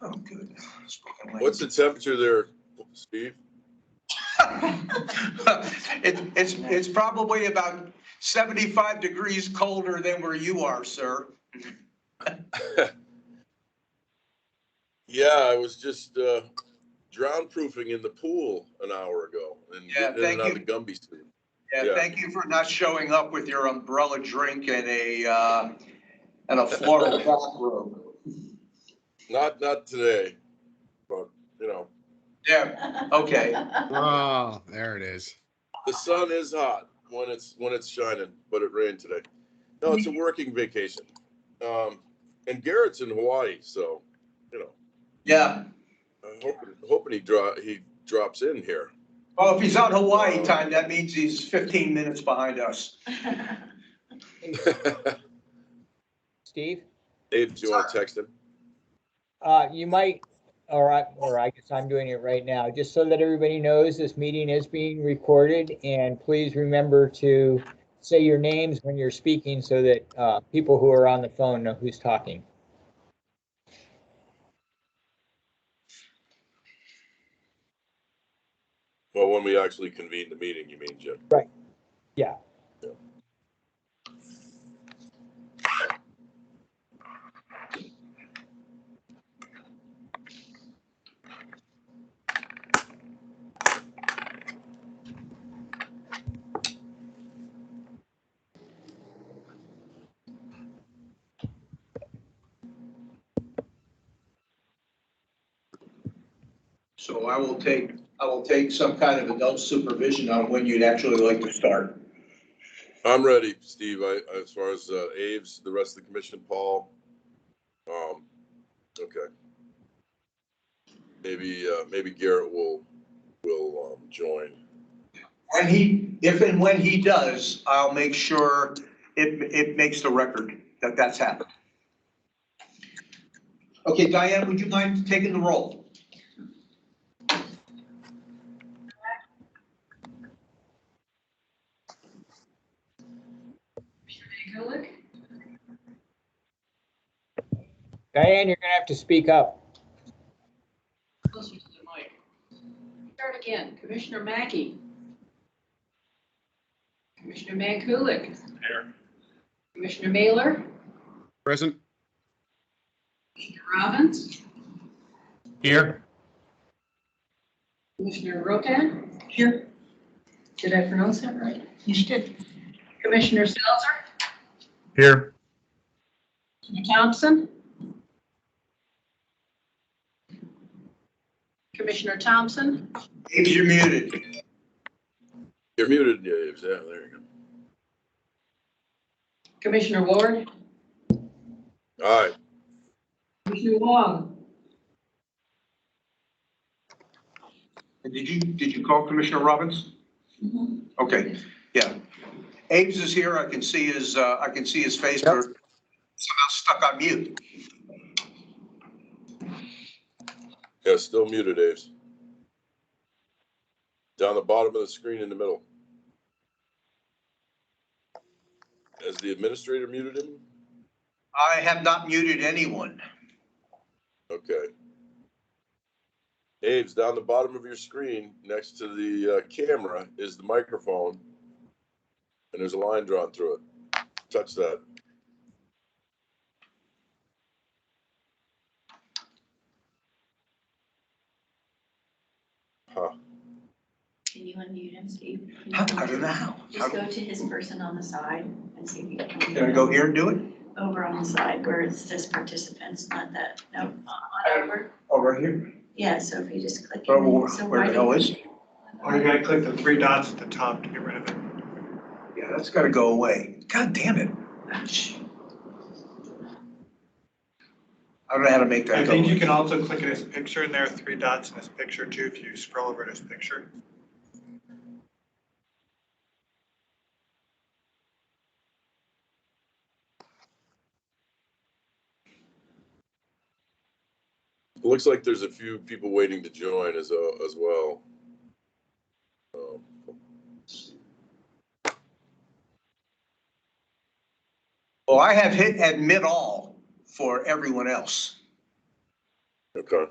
Oh, good. What's the temperature there, Steve? It's probably about 75 degrees colder than where you are, sir. Yeah, I was just drown proofing in the pool an hour ago and getting in and out of the Gumby suit. Yeah, thank you for not showing up with your umbrella drink and a floral bathrobe. Not today, but you know. Yeah. Okay. Oh, there it is. The sun is hot when it's shining, but it rained today. No, it's a working vacation. And Garrett's in Hawaii, so you know. Yeah. I'm hoping he drops in here. Well, if he's on Hawaii time, that means he's 15 minutes behind us. Steve? Dave, do you want to text him? You might, or I guess I'm doing it right now, just so that everybody knows this meeting is being recorded, and please remember to say your names when you're speaking so that people who are on the phone know who's talking. Well, when we actually convene the meeting, you mean, Jim? Right. Yeah. Yeah. So I will take some kind of adult supervision on when you'd actually like to start. I'm ready, Steve. As far as Aves, the rest of the commission, Paul. Okay. Maybe Garrett will join. And if and when he does, I'll make sure it makes the record that that's happened. Okay, Diane, would you mind taking the roll? Diane, you're gonna have to speak up. Closer to the mic. Start again. Commissioner Mackey. Commissioner Mankulik. Here. Commissioner Mailer. Present. Commissioner Robbins. Here. Commissioner Rotan. Here. Did I pronounce that right? You did. Commissioner Seltzer. Here. Commissioner Thompson. Commissioner Thompson. Aves, you're muted. You're muted, Aves. Yeah, there you go. Commissioner Ward. All right. Commissioner Wong. And did you call Commissioner Robbins? Mm-hmm. Okay, yeah. Aves is here. I can see his face, but somehow stuck on mute. Yeah, still muted, Aves. Down the bottom of the screen in the middle. Has the administrator muted him? I have not muted anyone. Okay. Aves, down the bottom of your screen next to the camera is the microphone, and there's a line drawn through it. Touch that. Huh. Can you unmute him, Steve? I don't know how. Just go to his person on the side and see if you can. Can I go here and do it? Over on the side where it says participants, not that, no, on over. Oh, right here. Yeah, so if you just click. Oh, So where the hell is it? Oh, you gotta click the three dots at the top to get rid of it. Yeah, that's gotta go away. God damn it. I don't know how to make that I go think away. you can also click at his picture, and there are three dots in his picture too, if you scroll over to his picture. It looks like there's a few people waiting to join as well. Well, I have hit admit all for everyone else. Okay.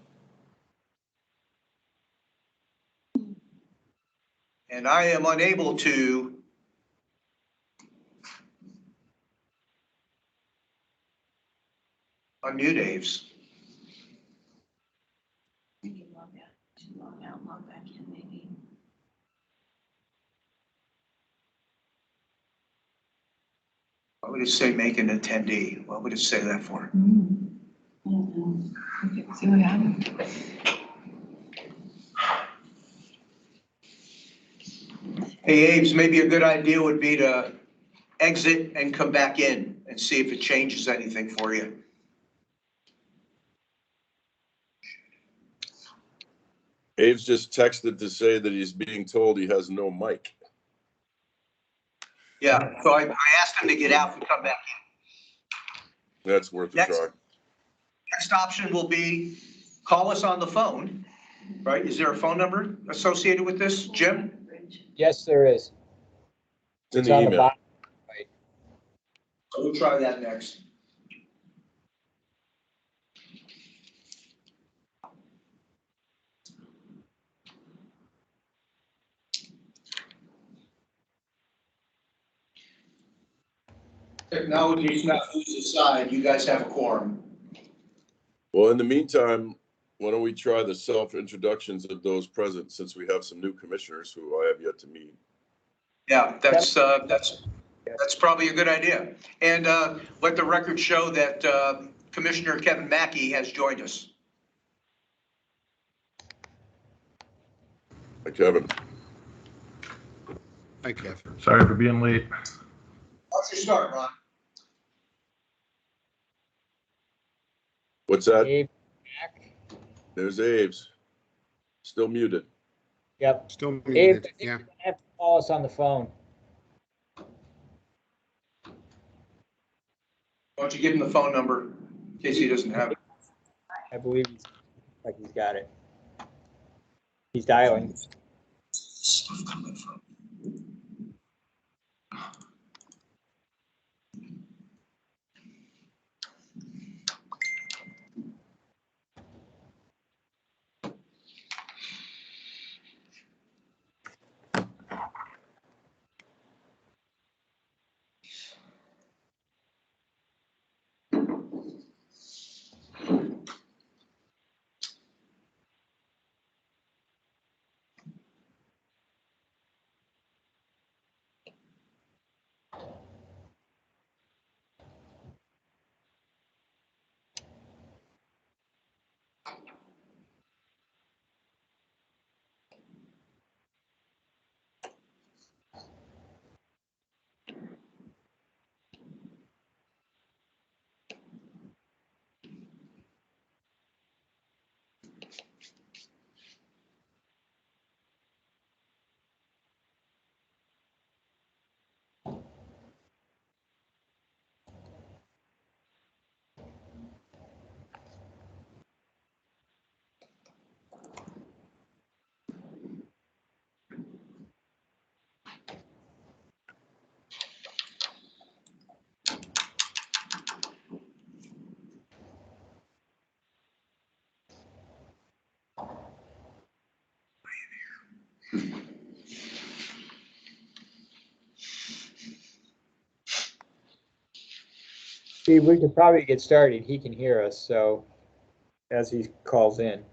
And I am unable to unmute Aves. Maybe log out, log back in, maybe. What would it say make an attendee? What would it say that for? I don't know. Okay, see what happens. Hey, Aves, maybe a good idea would be to exit and come back in and see if it changes anything for you. Abe's just texted to say that he's being told he has no mic. Yeah, so I asked him to get out and come back in. That's worth a Next. try. Next option will be call us on the phone, right? Is there a phone number associated with this, Jim? Yes, there is. It's in It's the on the email. bottom. We'll try that next. Technology's not whose side. You guys have a quorum. Well, in the meantime, why don't we try the self-introductions of those present, since we have some new commissioners who I have yet to meet. Yeah, that's probably a good idea. And let the record show that Commissioner Kevin Mackey has joined us. Hi, Kevin. Hi, Kev. Sorry for being late. How's your start, Ron? What's that? Abe, back. There's Abe's. Still muted. Yep. Still Abe, I muted. think Yeah. you're gonna have to call us on the phone. Why don't you give him the phone number in case he doesn't have it? I believe he's got it. He's dialing. Stuff coming from. Steve, we could probably get started. He can hear us, so as he calls in.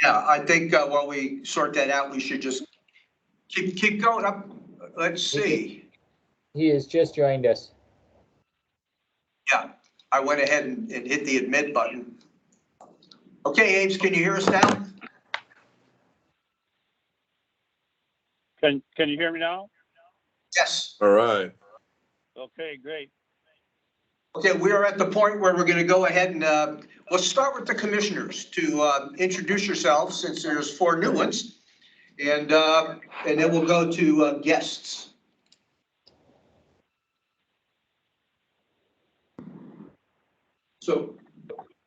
Yeah, I think while we sort that out, we should just keep going up. Let's see. He has just joined us. Yeah, I went ahead and hit the admit button. Okay, Ames, can you hear us now? Can you hear me now? Yes. All right. Okay, great. Okay, we are at the point where we're going to go ahead and let's start with the commissioners to introduce yourselves, since there's 4 new ones, and then we'll go to guests. So,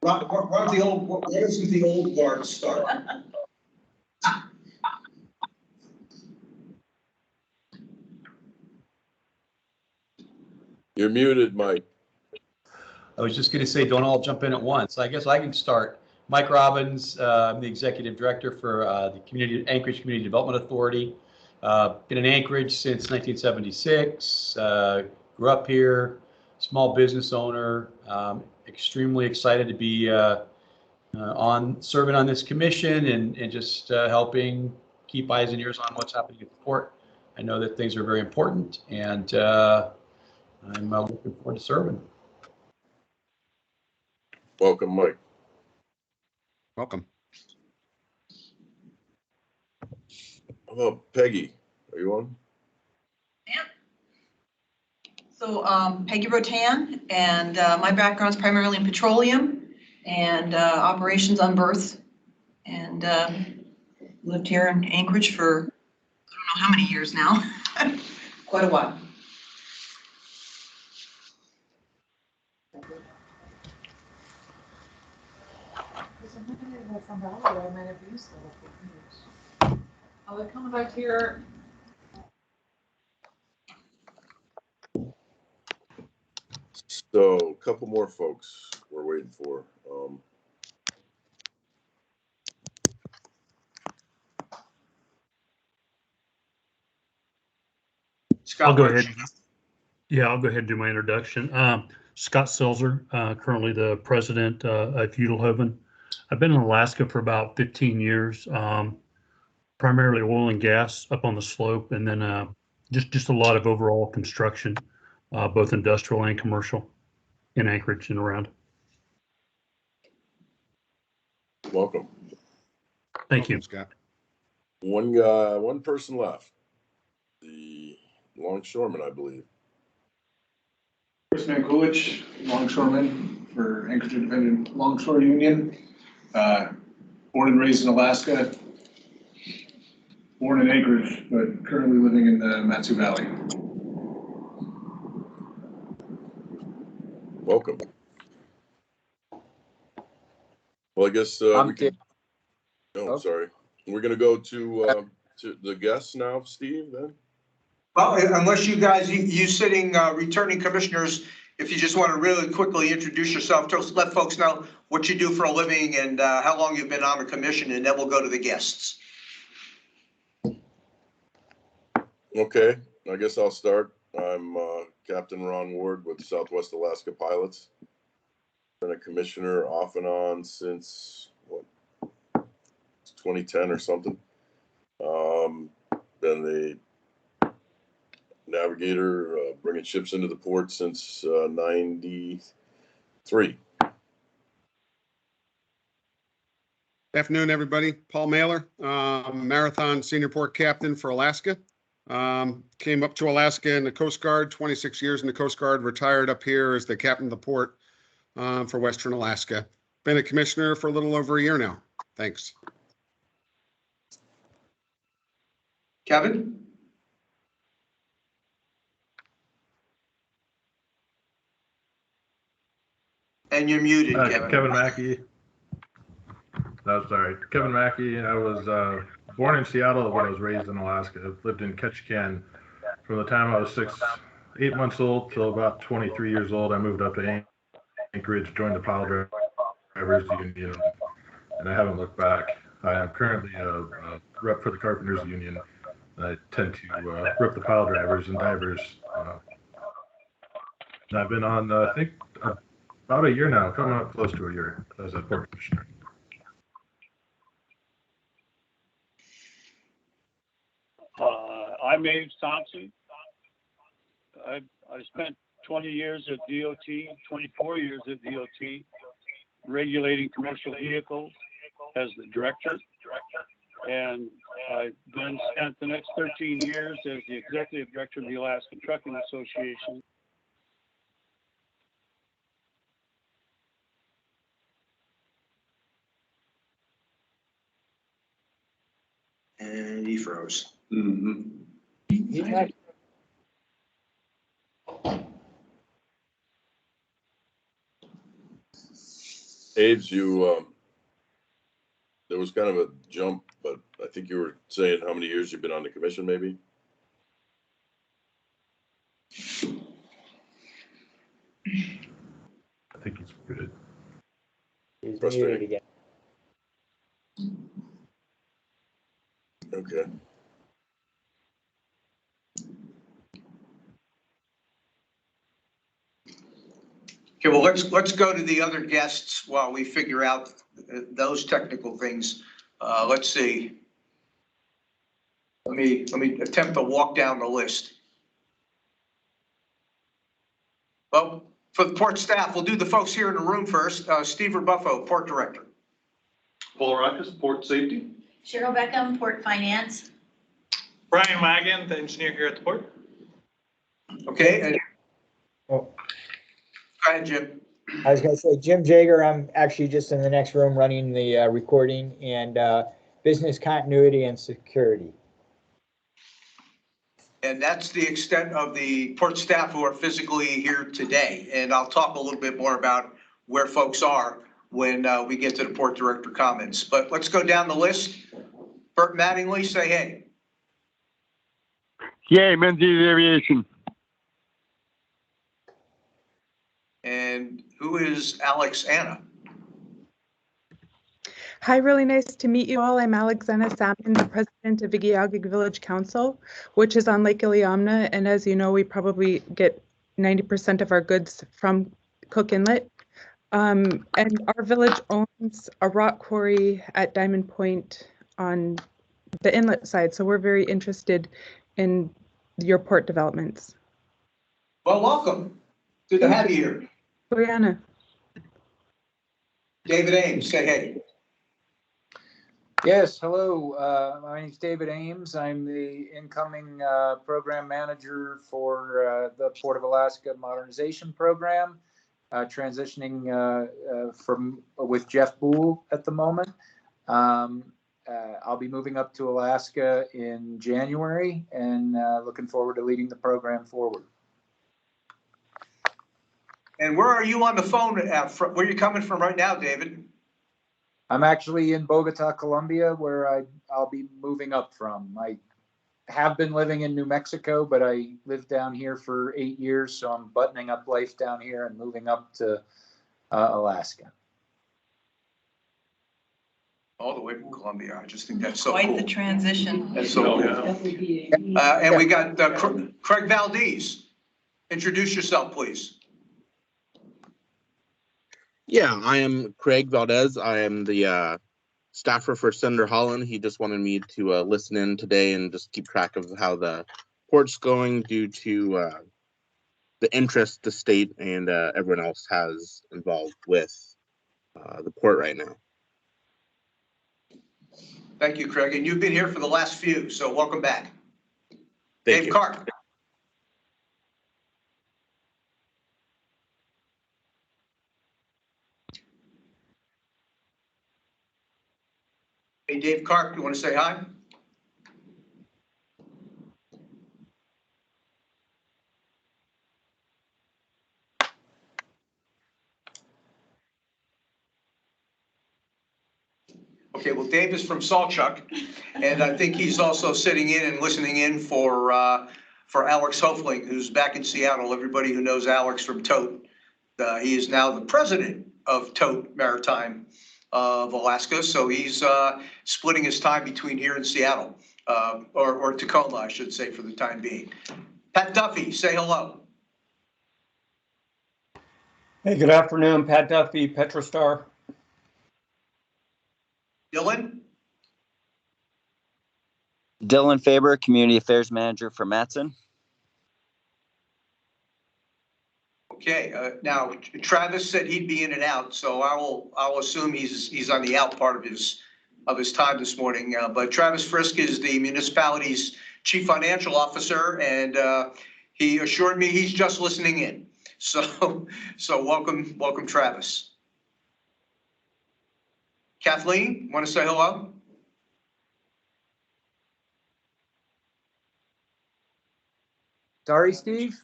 why doesn't the old guard start? You're muted, Mike. I was just going to say, don't all jump in at once. I guess I can start. Mike Robbins. I'm the executive director for the Anchorage Community Development Authority. Been in Anchorage since 1976. Grew up here, small business owner. Extremely excited to be serving on this commission and just helping keep eyes and ears on what's happening at the port. I know that things are very important, and I'm looking forward to serving. Welcome, Mike. Welcome. How about Peggy? Are you on? So Peggy Rotan, and my background is primarily in petroleum and operations on berths, and lived here in Anchorage for I don't know how many years now, quite a while. Oh, they're coming back here. So a couple more folks we're waiting for. Scott I'll go Lynch. ahead. Yeah, I'll go ahead and do my introduction. Scott Selzer, currently the president at Udelhoven. I've been in Alaska for about 15 years, primarily oil and gas up on the slope, and then just a lot of overall construction, both industrial and commercial in Anchorage and around. Welcome. Thank you. Scott. One person left. The longshoreman, I believe. Chris Mankiewicz, longshoreman for Anchorage Independent Longshore Union. Born and raised in Alaska. Born in Anchorage, but currently living in the Matsu Valley. Welcome. Well, I guess we can. No, sorry. We're going to go to the guests now, Steve, then? Well, unless you guys, you sitting returning commissioners, if you just want to really quickly introduce yourself, just let folks know what you do for a living and how long you've been on the commission, and then we'll go to the guests. Okay, I guess I'll start. I'm Captain Ron Ward with Southwest Alaska Pilots. Been a commissioner off and on since, what, 2010 or something. Been the navigator, bringing ships into the port since 93. Afternoon, everybody. Paul Mailer, Marathon Senior Port Captain for Alaska. Came up to Alaska in the Coast Guard, 26 years in the Coast Guard, retired up here as the captain of the port for Western Alaska. Been a commissioner for a little over a year now. Thanks. Kevin? And you're muted, Kevin. Kevin Mackey. No, sorry. Kevin Mackey. I was born in Seattle, but I was raised in Alaska. I lived in Ketchikan from the time I was 8 months old till about 23 years old. I moved up to Anchorage, joined the Pile Drivers Union, and I haven't looked back. I am currently a rep for the Carpenters Union. I tend to rep the pile drivers and divers. And I've been on, I think, about a year now, coming up close to a year as a port commissioner. I'm Abe Thompson. I spent 20 years at DOT, 24 years at DOT, regulating commercial vehicles as the director. And I then spent the next 13 years as the executive director of the Alaska Trucking Association. And he froze. Abe's, there was kind of a jump, but I think you were saying how many years you've been on the commission, maybe? I think he's good. He's Frustrating. muted again. Okay, well, let's go to the other guests while we figure out those technical things. Let's see. Let me attempt to walk down the list. Well, for the port staff, we'll do the folks here in the room first. Steve Rebuffo, Port Director. Paul Rackus, Port Safety. Cheryl Beckham, Port Finance. Brian Wagon, the engineer here at the port. Okay. And, go ahead, Jim. I was gonna say, Jim Jager, I'm actually just in the next room running the recording and business continuity and security. And that's the extent of the port staff who are physically here today. And I'll talk a little bit more about where folks are when we get to the port director comments. But let's go down the list. Bert Mattingly, say hey. Yay, Menzies Aviation. And who is Alex Anna? Hi, really nice to meet you all. I'm Alexandra Salmon, the president of Igiagig Village Council, which is on Lake Iliamna. And as you know, we probably get 90% of our goods from Cook Inlet. And our village owns a rock quarry at Diamond Point on the inlet side. So we're very interested in your port developments. Well, welcome. Good to have you here. Brianna. David Ames, say hey. Yes, hello. My name is David Ames. I'm the incoming program manager for the Port of Alaska Modernization Program, transitioning with Jeff Boole at the moment. I'll be moving up to Alaska in January and looking forward to leading the program forward. And where are you on the phone? Where are you coming from right now, David? I'm actually in Bogota, Colombia, where I'll be moving up from. I have been living in New Mexico, but I lived down here for 8 years, so I'm buttoning up life down here and moving up to Alaska. All the way from Colombia. I just think that's so Quite cool. the transition. That's so cool. And we got Craig Valdez. Introduce yourself, please. Yeah, I am Craig Valdez. I am the staffer for Senator Holland. He just wanted me to listen in today and just keep track of how the port's going due to the interest the state and everyone else has involved with the port right now. Thank you, Craig. And you've been here for the last few, so welcome back. Thank Dave you. Karp. Hey, Dave Karp, you want to say hi? Okay, well, Dave is from Saltchuck, and I think he's also sitting in and listening in for Alex Hofling, who's back in Seattle. Everybody who knows Alex from Tote, he is now the president of Tote Maritime of Alaska, so he's splitting his time between here and Seattle, or Tacoma, I should say, for the time being. Pat Duffy, say hello. Hey, good afternoon, Pat Duffy, Petrostar. Dylan? Dylan Faber, Community Affairs Manager for Matson. Okay, now Travis said he'd be in and out, so I'll assume he's on the out part of his time this morning. But Travis Frisk is the municipality's chief financial officer, and he assured me he's just listening in. So welcome, Travis. Kathleen, want to say hello? Sorry, Steve?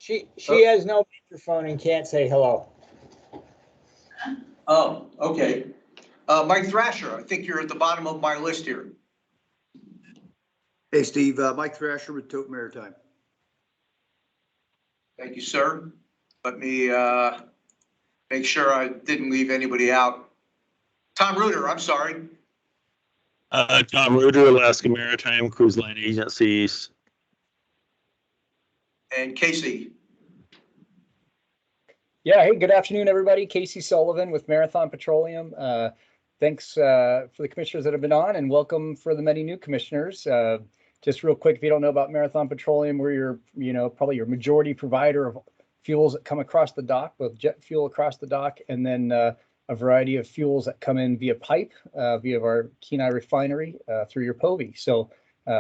She has no microphone and can't say hello. Oh, okay. Mike Thrasher, I think you're at the bottom of my list here. Hey, Steve, Mike Thrasher with Tote Maritime. Thank you, sir. Let me make sure I didn't leave anybody out. Tom Reuter, I'm sorry. Tom Reuter, Alaska Maritime Cruise Line Agencies. And Casey. Yeah, hey, good afternoon, everybody. Casey Sullivan with Marathon Petroleum. Thanks for the commissioners that have been on, and welcome for the many new commissioners. Just real quick, if you don't know about Marathon Petroleum, we're probably your majority provider of fuels that come across the dock, both jet fuel across the dock, and then a variety of fuels that come in via pipe, via our Kenai refinery through your POVI. So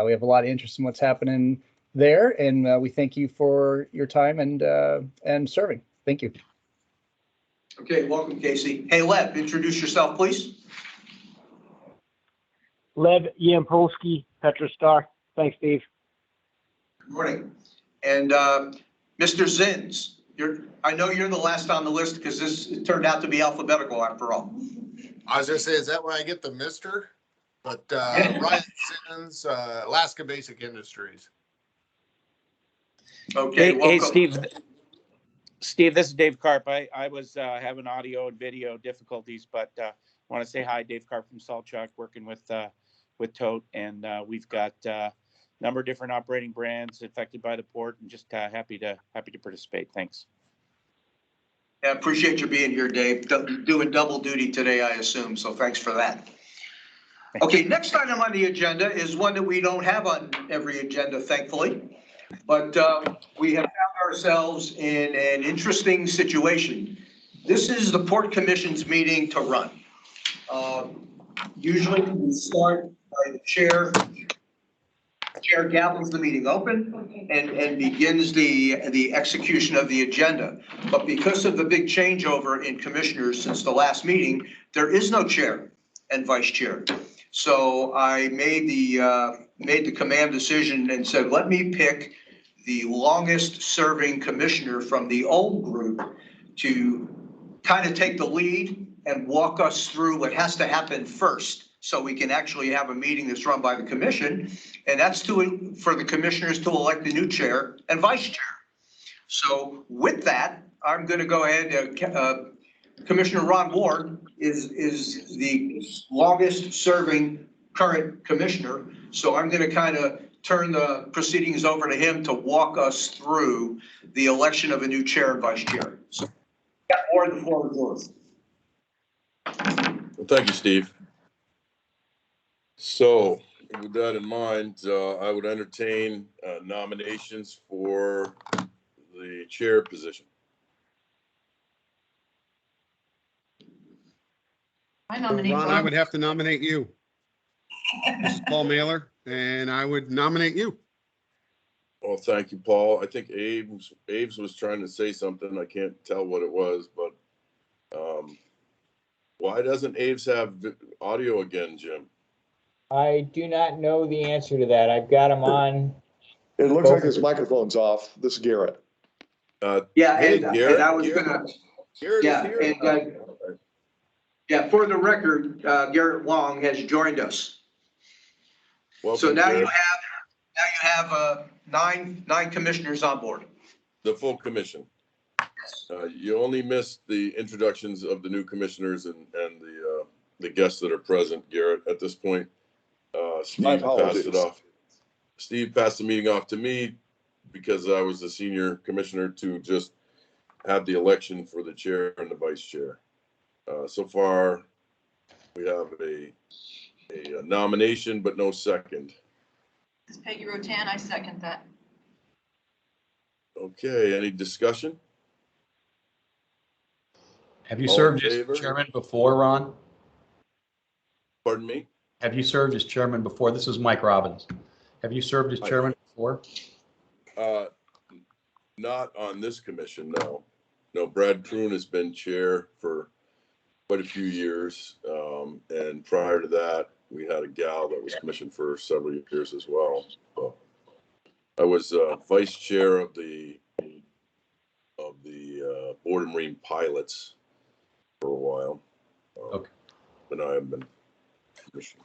we have a lot of interest in what's happening there, and we thank you for your time and serving. Thank you. Okay, welcome, Casey. Hey, Lev, introduce yourself, please. Lev Yampolsky, Petrostar. Thanks, Steve. Good morning. And Mr. Zins, I know you're the last on the list because it turned out to be alphabetical after all. I was gonna say, is that why I get the Mister? But Ryan Simmons, Alaska Basic Industries. Okay, hey Steve. Steve, this is Dave Karp. I was having audio and video difficulties, but want to say hi, Dave Karp from Saltchuk, working with Tote, and we've got a number of different operating brands affected by the port, and just happy to participate. Thanks. Yeah, appreciate you being here, Dave. Doing double duty today, I assume. So thanks for that. Okay, next item on the agenda is one that we don't have on every agenda, thankfully. But we have found ourselves in an interesting situation. This is the Port Commission's meeting to run. Usually we start by the chair. The chair gavels the meeting open and begins the execution of the agenda. But because of the big changeover in commissioners since the last meeting, there is no chair and vice chair. So I made the command decision and said, let me pick the longest serving commissioner from the old group to kind of take the lead and walk us through what has to happen first so we can actually have a meeting that's run by the commission. And that's for the commissioners to elect the new chair and vice chair. So with that, I'm going to go ahead. Commissioner Ron Ward is the longest serving current commissioner. So I'm going to kind of turn the proceedings over to him to walk us through the election of a new chair and vice chair. So, Ward, the floor is yours. Well, thank you, Steve. So with that in mind, I would entertain nominations for the chair position. I nominate Ron, I would have to nominate you. This is Paul Mailer, and I would nominate you. Well, thank you, Paul. I think Aves was trying to say something. I can't tell what it was, but why doesn't Aves have audio again, Jim? I do not know the answer to that. I've got him on. It looks like his microphone's off. This is Garrett. Yeah, hey, and Garrett, I was Garrett, gonna. Garrett Yeah, is here. and yeah, for the record, Garrett Long has joined us. Welcome, So now Garrett. you have nine commissioners on board. The full commission. You only missed the introductions of the new commissioners and the guests that are present, Garrett. At this point, Steve passed it off. Steve passed the meeting off to me because I was the senior commissioner to just have the election for the chair and the vice chair. So far, we have a nomination, but no second. This is Peggy Rotan. I second that. Okay, any discussion? Have you All served in as favor? chairman before, Ron? Pardon me? Have you served as chairman before? This is Mike Robbins. Have you served as chairman before? Not on this commission, no. No, Brad Kroon has been chair for quite a few years. And prior to that, we had a gal that was commissioned for several years as well. So I was vice chair of the Board of Marine Pilots for a while. Okay. But I have been commissioned.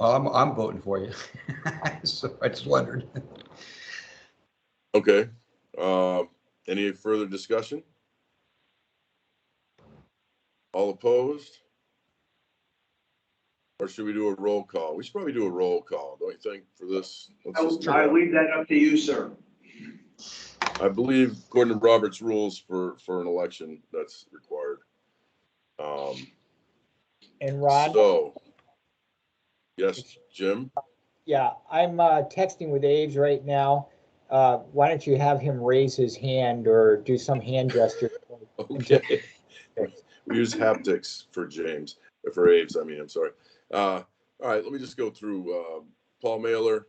I'm voting for you. So I just wondered. Okay. Any further discussion? All opposed? Or should we do a roll call? We should probably do a roll call, don't you think, for this? I leave that up to you, sir. I believe according to Robert's rules for an election, that's required. And Ron? So, yes, Jim? Yeah, I'm texting with Aves right now. Why don't you have him raise his hand or do some hand gesture? Okay. We use haptics for James, for Aves, I mean, I'm sorry. All right, let me just go through Paul Mailer.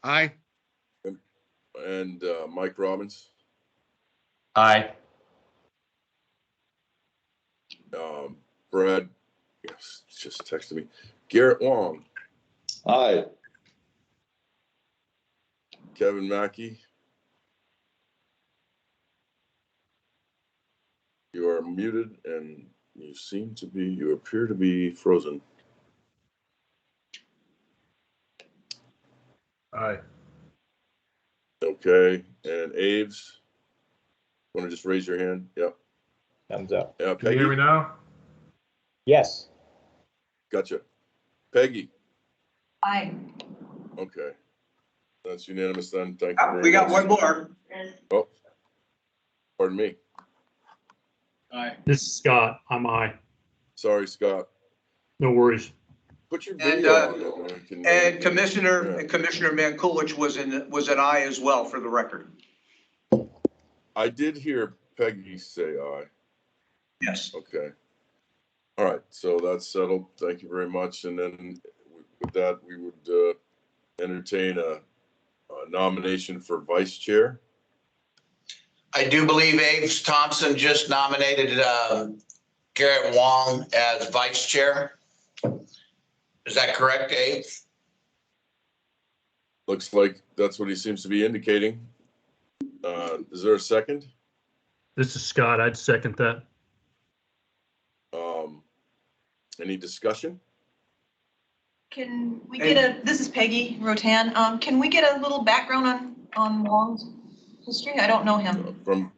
Aye. And Mike Robbins. Aye. Brad, yes, just texted me. Garrett Wong. Aye. Kevin Mackey. You are muted and you appear to be frozen. Aye. Okay, and Aves, want to just raise your hand? Yep. Thumbs up. Yeah, Can you hear me now? Yes. Gotcha. Peggy. Aye. Okay. That's unanimous then. Thank you very much. We got one more. Oh, pardon me. Aye. This is Scott. I'm aye. Sorry, Scott. No worries. Put your And, video on. and Commissioner Mankulich was an aye as well, for the record. I did hear Peggy say aye. Yes. Okay. All right. So that's settled. Thank you very much. And then with that, we would entertain a nomination for vice chair. I do believe Aves Thompson just nominated Garrett Wong as vice chair. Is that correct, Aves? Looks like that's what he seems to be indicating. Is there a second? This is Scott. I'd second that. Any discussion? Can we get this is Peggy Rotan. Can we get a little background on Wong's history? I don't know him.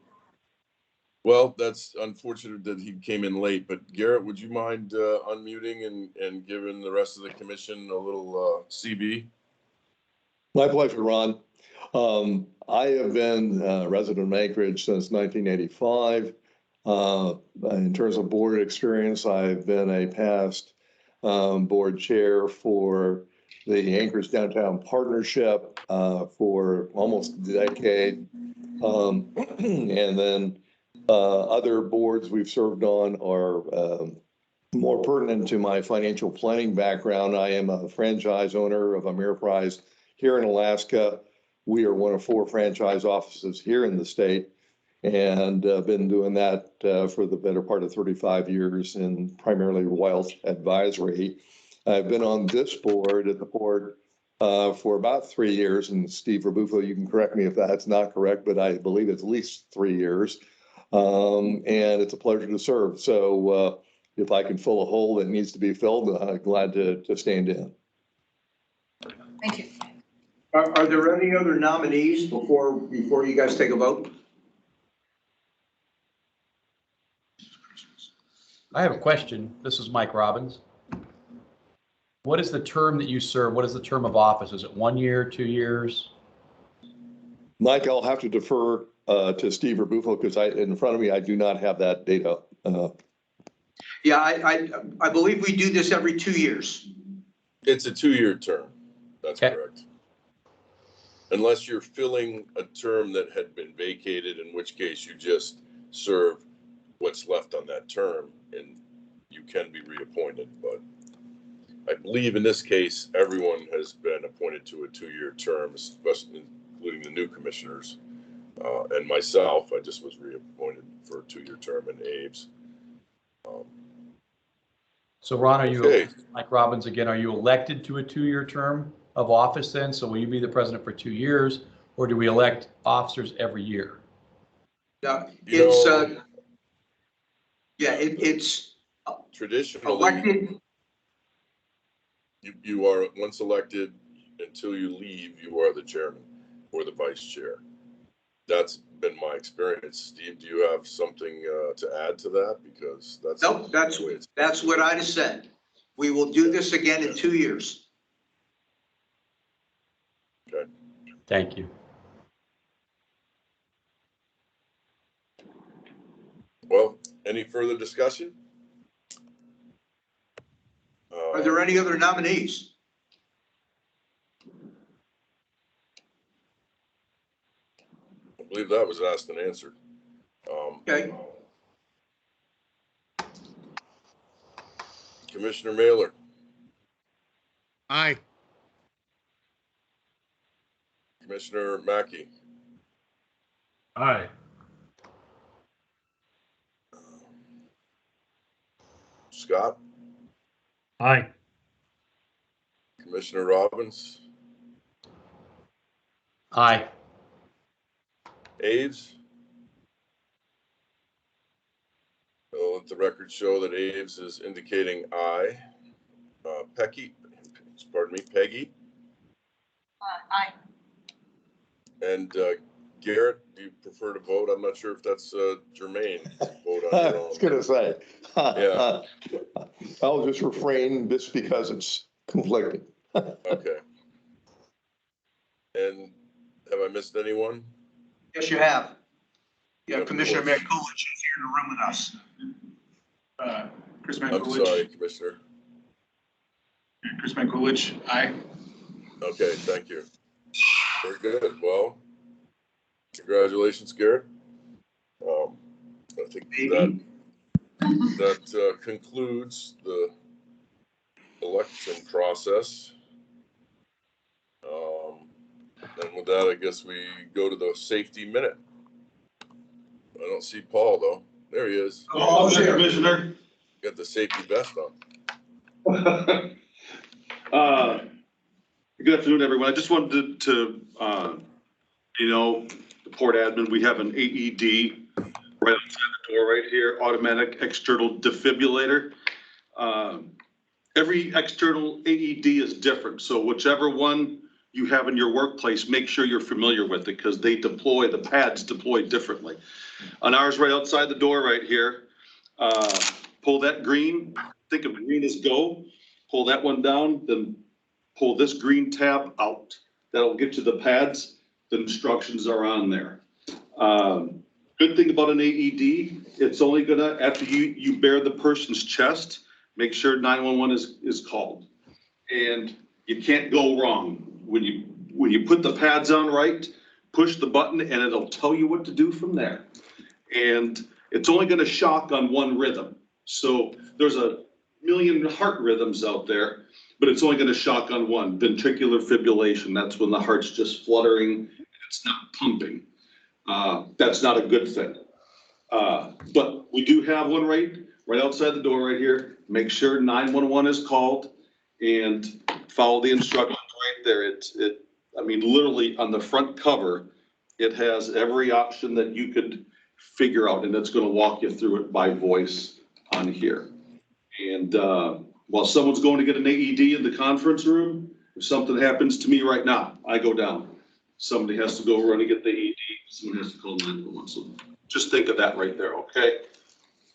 Well, that's unfortunate that he came in late, but Garrett, would you mind unmuting and giving the rest of the commission a little CB? My pleasure, Ron. I have been a resident of Anchorage since 1985. In terms of board experience, I've been a past board chair for the Anchorage Downtown Partnership for almost a decade. And then other boards we've served on are more pertinent to my financial planning background. I am a franchise owner of Ameriprise here in Alaska. We are one of 4 franchise offices here in the state, and been doing that for the better part of 35 years in primarily wealth advisory. I've been on this board at the board for about 3 years, and Steve Rebufo, you can correct me if that's not correct, but I believe it's at least 3 years. And it's a pleasure to serve. So if I can fill a hole that needs to be filled, I'm glad to stand in. Thank you. Are there any other nominees before you guys take a vote? I have a question. This is Mike Robbins. What is the term that you serve? What is the term of office? Is it 1 year, 2 years? Mike, I'll have to defer to Steve Rebufo because in front of me, I do not have that data. Yeah, I believe we do this every 2 years. It's a 2-year term. That's correct. Unless you're filling a term that had been vacated, in which case you just serve what's left on that term and you can be reappointed. But I believe in this case, everyone has been appointed to a 2-year term, especially including the new commissioners. And myself, I just was reappointed for a 2-year term in Aves. So Ron, are you, Mike Robbins again, are you elected to a 2-year term of office then? So will you be the president for 2 years, or do we elect officers every year? It's it's traditionally elected. You are, once elected, until you leave, you are the chairman or the vice chair. That's been my experience. Steve, do you have something to add to that? Because that's nope. That's what I just said. We will do this again in 2 years. Okay. Thank you. Well, any further discussion? Are there any other nominees? I believe that was asked and answered. Okay. Commissioner Mailer, Aye. Commissioner Mackey, Aye. Scott, Aye. Commissioner Robbins, Aye. Aves. I'll let the record show that Aves is indicating aye. Peggy, Aye. and Garrett, do you prefer to vote? I'm not sure if that's germane to vote on I your own. was gonna say. Yeah. I'll just refrain just because it's conflicting. Okay. And have I missed anyone? Yes, you have. Yeah, Of Commissioner course. McCullough is here in the room with us. Chris I'm Mankulich. sorry, Commissioner. Chris Mankulich, aye. Okay, thank you. Very good. Well, congratulations, Garrett. I think that concludes the election process. And with that, I guess we go to the safety minute. I don't see Paul though. There he is. Oh, there, Commissioner. Got the safety vest on. Good afternoon, everyone. I just wanted to the port admin, we have an AED right outside the door right here, automatic external defibrillator. Every external AED is different, so whichever one you have in your workplace, make sure you're familiar with it because the pads deploy differently. On ours right outside the door right here, pull that green, think of green as go, pull that one down, then pull this green tab out. That'll get you the pads. The instructions are on there. Good thing about an AED, it's only gonna, after you bare the person's chest, make sure 911 is called. And you can't go wrong. When you put the pads on right, push the button and it'll tell you what to do from there. And it's only gonna shock on one rhythm. So there's a million heart rhythms out there, but it's only gonna shock on one, ventricular fibrillation. That's when the heart's just fluttering, it's not pumping. That's not a good thing. But we do have one right outside the door right here. Make sure 911 is called and follow the instructions right there. I mean, literally on the front cover, it has every option that you could figure out, and it's gonna walk you through it by voice on here. And while someone's going to get an AED in the conference room, if something happens to me right now, I go down. Somebody has to go run and get the AED, someone has to call 911. So just think of that right there, okay?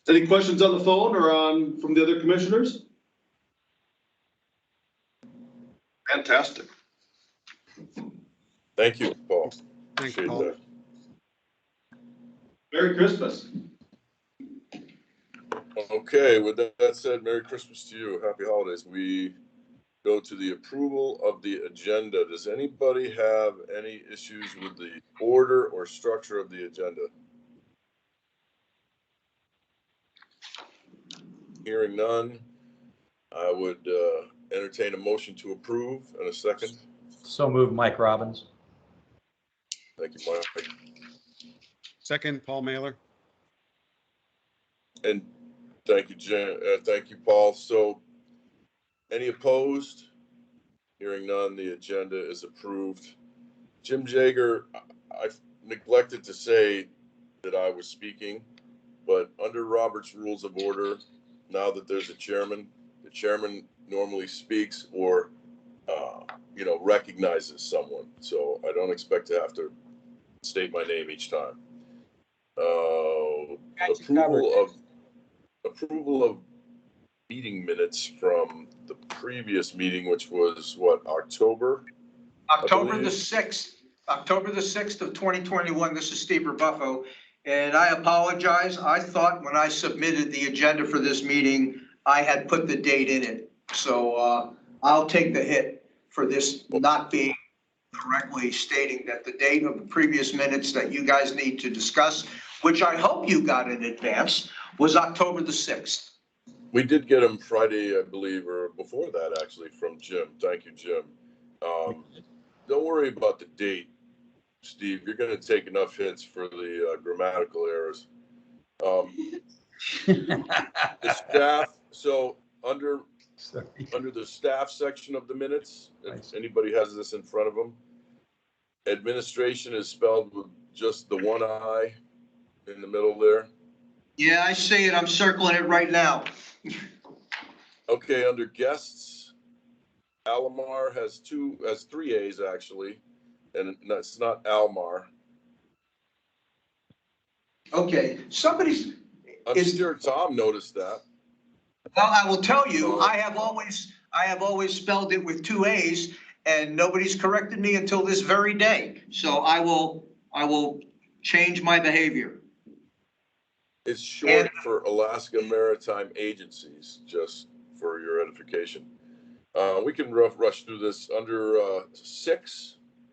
Any questions on the phone or from the other commissioners? Fantastic. Thank you, Paul. Thank you, Appreciate Paul. that. Merry Christmas. Okay, with that said, Merry Christmas to you. Happy holidays. We go to the approval of the agenda. Does anybody have any issues with the order or structure of the agenda? Hearing none, I would entertain a motion to approve and a second. So moved, Mike Robbins. Thank you, Mike. Second, Paul Mailer. And thank you, Jen. Thank you, Paul. So any opposed? Hearing none, the agenda is approved. Jim Jager, I neglected to say that I was speaking, but under Robert's Rules of Order, now that there's a chairman, the chairman normally speaks or, recognizes someone. So I don't expect to have to state my name each time. Approval of meeting minutes from the previous meeting, which was what, October? October the 6th of 2021. This is Steve Rebuffo. And I apologize. I thought when I submitted the agenda for this meeting, I had put the date in it. So I'll take the hit for this not being correctly stating that the date of the previous minutes that you guys need to discuss, which I hope you got in advance, was October the 6th. We did get them Friday, I believe, or before that, actually, from Jim. Thank you, Jim. Don't worry about the date, Steve. You're going to take enough hits for the grammatical errors. The staff, so under the staff section of the minutes, if anybody has this in front of them, administration is spelled with just the one I in the middle there. Yeah, I see it. I'm circling it right now. Okay, under guests, Alomar has three A's actually, and that's not Almar. Okay, I'm sure Tom noticed that. Well, I will tell you, I have always spelled it with two A's, and nobody's corrected me until this very day. So I will change my behavior. It's short for Alaska Maritime Agencies, just for your edification. We can rush through this. Under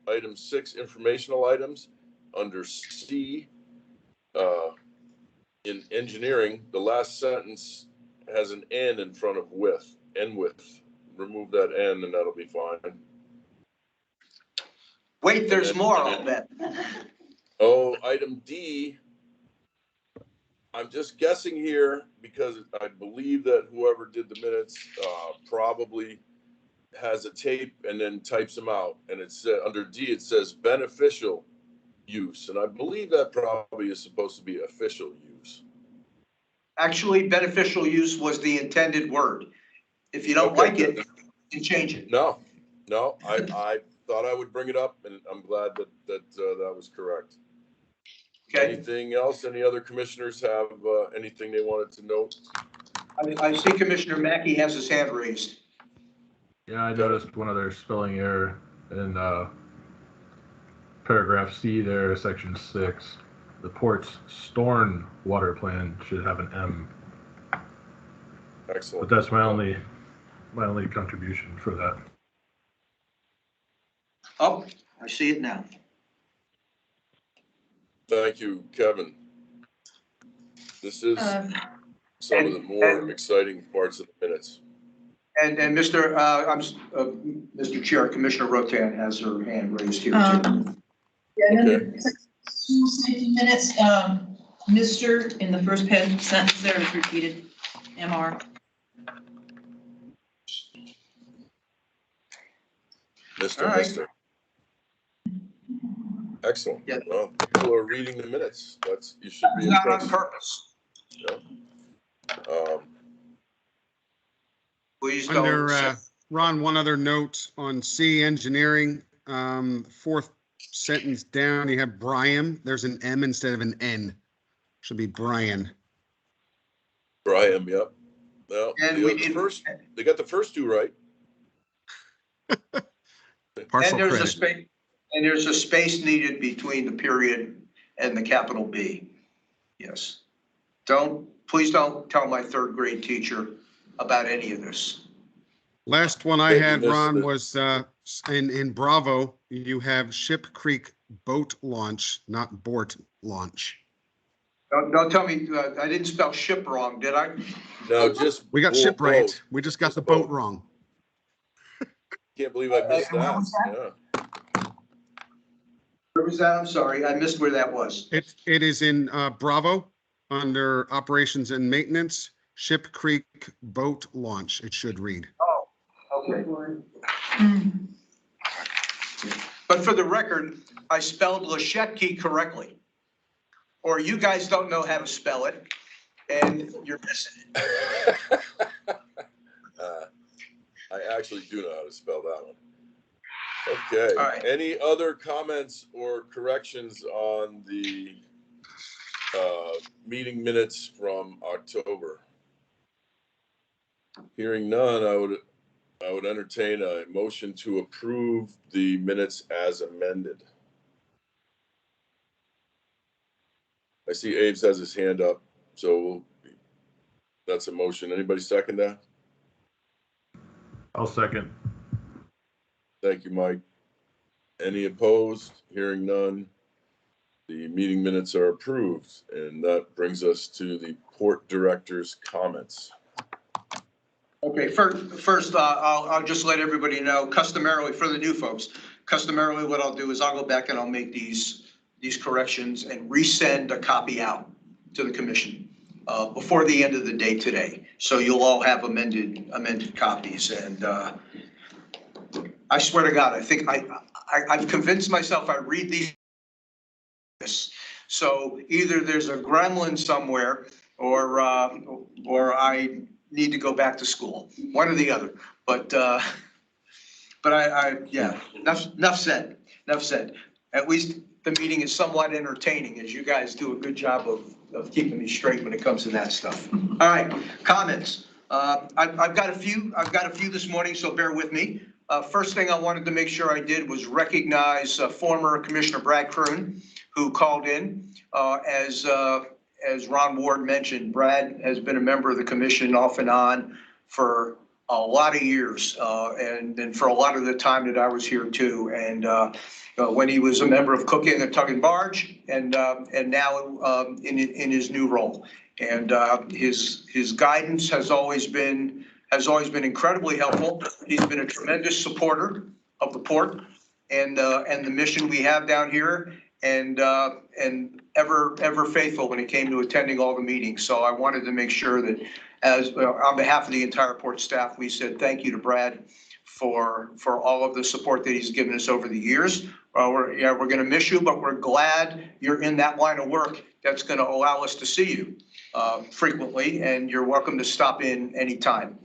item 6, informational items, under C, in engineering, the last sentence has an N in front of with, N with. Remove that N and that'll be fine. Wait, there's more, I'll bet. Oh, item D, I'm just guessing here because I believe that whoever did the minutes probably has a tape and then types them out. And it's under D, it says beneficial use. And I believe that probably is supposed to be official use. Actually, beneficial use was the intended word. If you don't like it, you can change it. No, I thought I would bring it up, and I'm glad that was correct. Okay. Anything else? Any other commissioners have anything they wanted to note? I see Commissioner Mackey has his hand raised. Yeah, I noticed one other spelling error in paragraph C there, section 6. The port's storm water plan should have an M. Excellent. But that's my only contribution for that. Oh, I see it now. Thank you, Kevin. This is some of the more exciting parts of the minutes. And Mr. Mr. Chair, Commissioner Rotan has her hand raised here too. Yeah, okay. 2 minutes, Mr. in the first sentence there is repeated, MR. Mr. Excellent. Yeah. Well, people are reading the minutes. You should be not impressed. on purpose. Yeah. Please don't. Ron, one other note on C, engineering, fourth sentence down, you have Brian. There's an M instead of an N. Should be Brian. Brian, yep. Well, they got the first two right. Partial and credit. There's a space needed between the period and the capital B. Yes. Please don't tell my third grade teacher about any of this. Last one I had, Ron, was in Bravo, you have Ship Creek boat launch, not Bort launch. Don't tell me, I didn't spell ship wrong, did I? No, just we got ship right. We just got the boat wrong. Can't believe I missed that. Yeah. Where was that? I'm sorry, I missed where that was. It is in Bravo under operations and maintenance, Ship Creek boat launch. It should read. Oh, okay. But for the record, I spelled Lashetki correctly. Or you guys don't know how to spell it, and you're missing it. I actually do know how to spell that one. Okay. All right. Any other comments or corrections on the meeting minutes from October? Hearing none, I would entertain a motion to approve the minutes as amended. I see Aves has his hand up, so that's a motion. Anybody second that? I'll second. Thank you, Mike. Any opposed? Hearing none. The meeting minutes are approved, and that brings us to the port director's comments. Okay, first, I'll just let everybody know, customarily, for the new folks, customarily what I'll do is I'll go back and I'll make these corrections and resend a copy out to the commission before the end of the day today. So you'll all have amended copies. And I swear to God, I think I've convinced myself I read these. So either there's a gremlin somewhere or I need to go back to school, one or the other. But yeah, enough said. At least the meeting is somewhat entertaining, as you guys do a good job of keeping me straight when it comes to that stuff. All right, comments. I've got a few this morning, so bear with me. First thing I wanted to make sure I did was recognize former Commissioner Brad Kroon, who called in. As Ron Ward mentioned, Brad has been a member of the commission off and on for a lot of years, and for a lot of the time that I was here too. And when he was a member of Cooking and Tug and Barge, and now in his new role. And his guidance has always been incredibly helpful. He's been a tremendous supporter of the port and the mission we have down here, and ever faithful when it came to attending all the meetings. So I wanted to make sure that, as on behalf of the entire port staff, we said thank you to Brad for all of the support that he's given us over the years. We're going to miss you, but we're glad you're in that line of work that's going to allow us to see you frequently, and you're welcome to stop in anytime.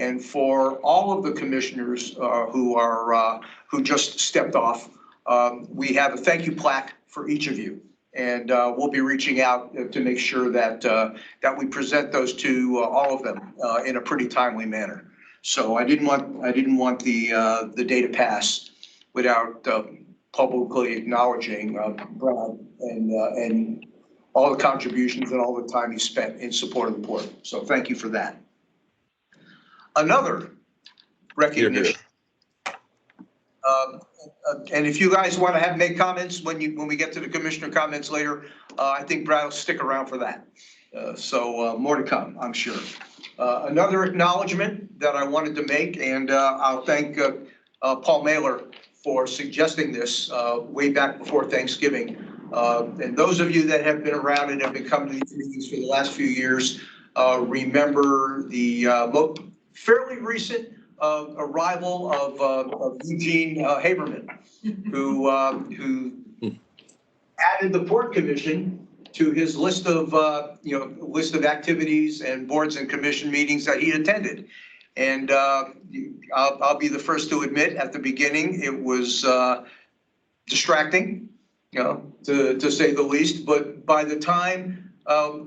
And for all of the commissioners who just stepped off, we have a thank you plaque for each of you. And we'll be reaching out to make sure that we present those to all of them in a pretty timely manner. So I didn't want the day to pass without publicly acknowledging Brad and all the contributions and all the time he spent in support of the port. So thank you for that. Another recognition. And if you guys want to make comments when we get to the commissioner comments later, I think Brad will stick around for that. So more to come, I'm sure. Another acknowledgement that I wanted to make, and I'll thank Paul Mailer for suggesting this way back before Thanksgiving. And those of you that have been around and have been coming to these meetings for the last few years remember the fairly recent arrival of Eugene Haberman, who added the Port Commission to his list of activities and boards and commission meetings that he attended. And I'll be the first to admit, at the beginning, it was distracting, to say the least. But by the time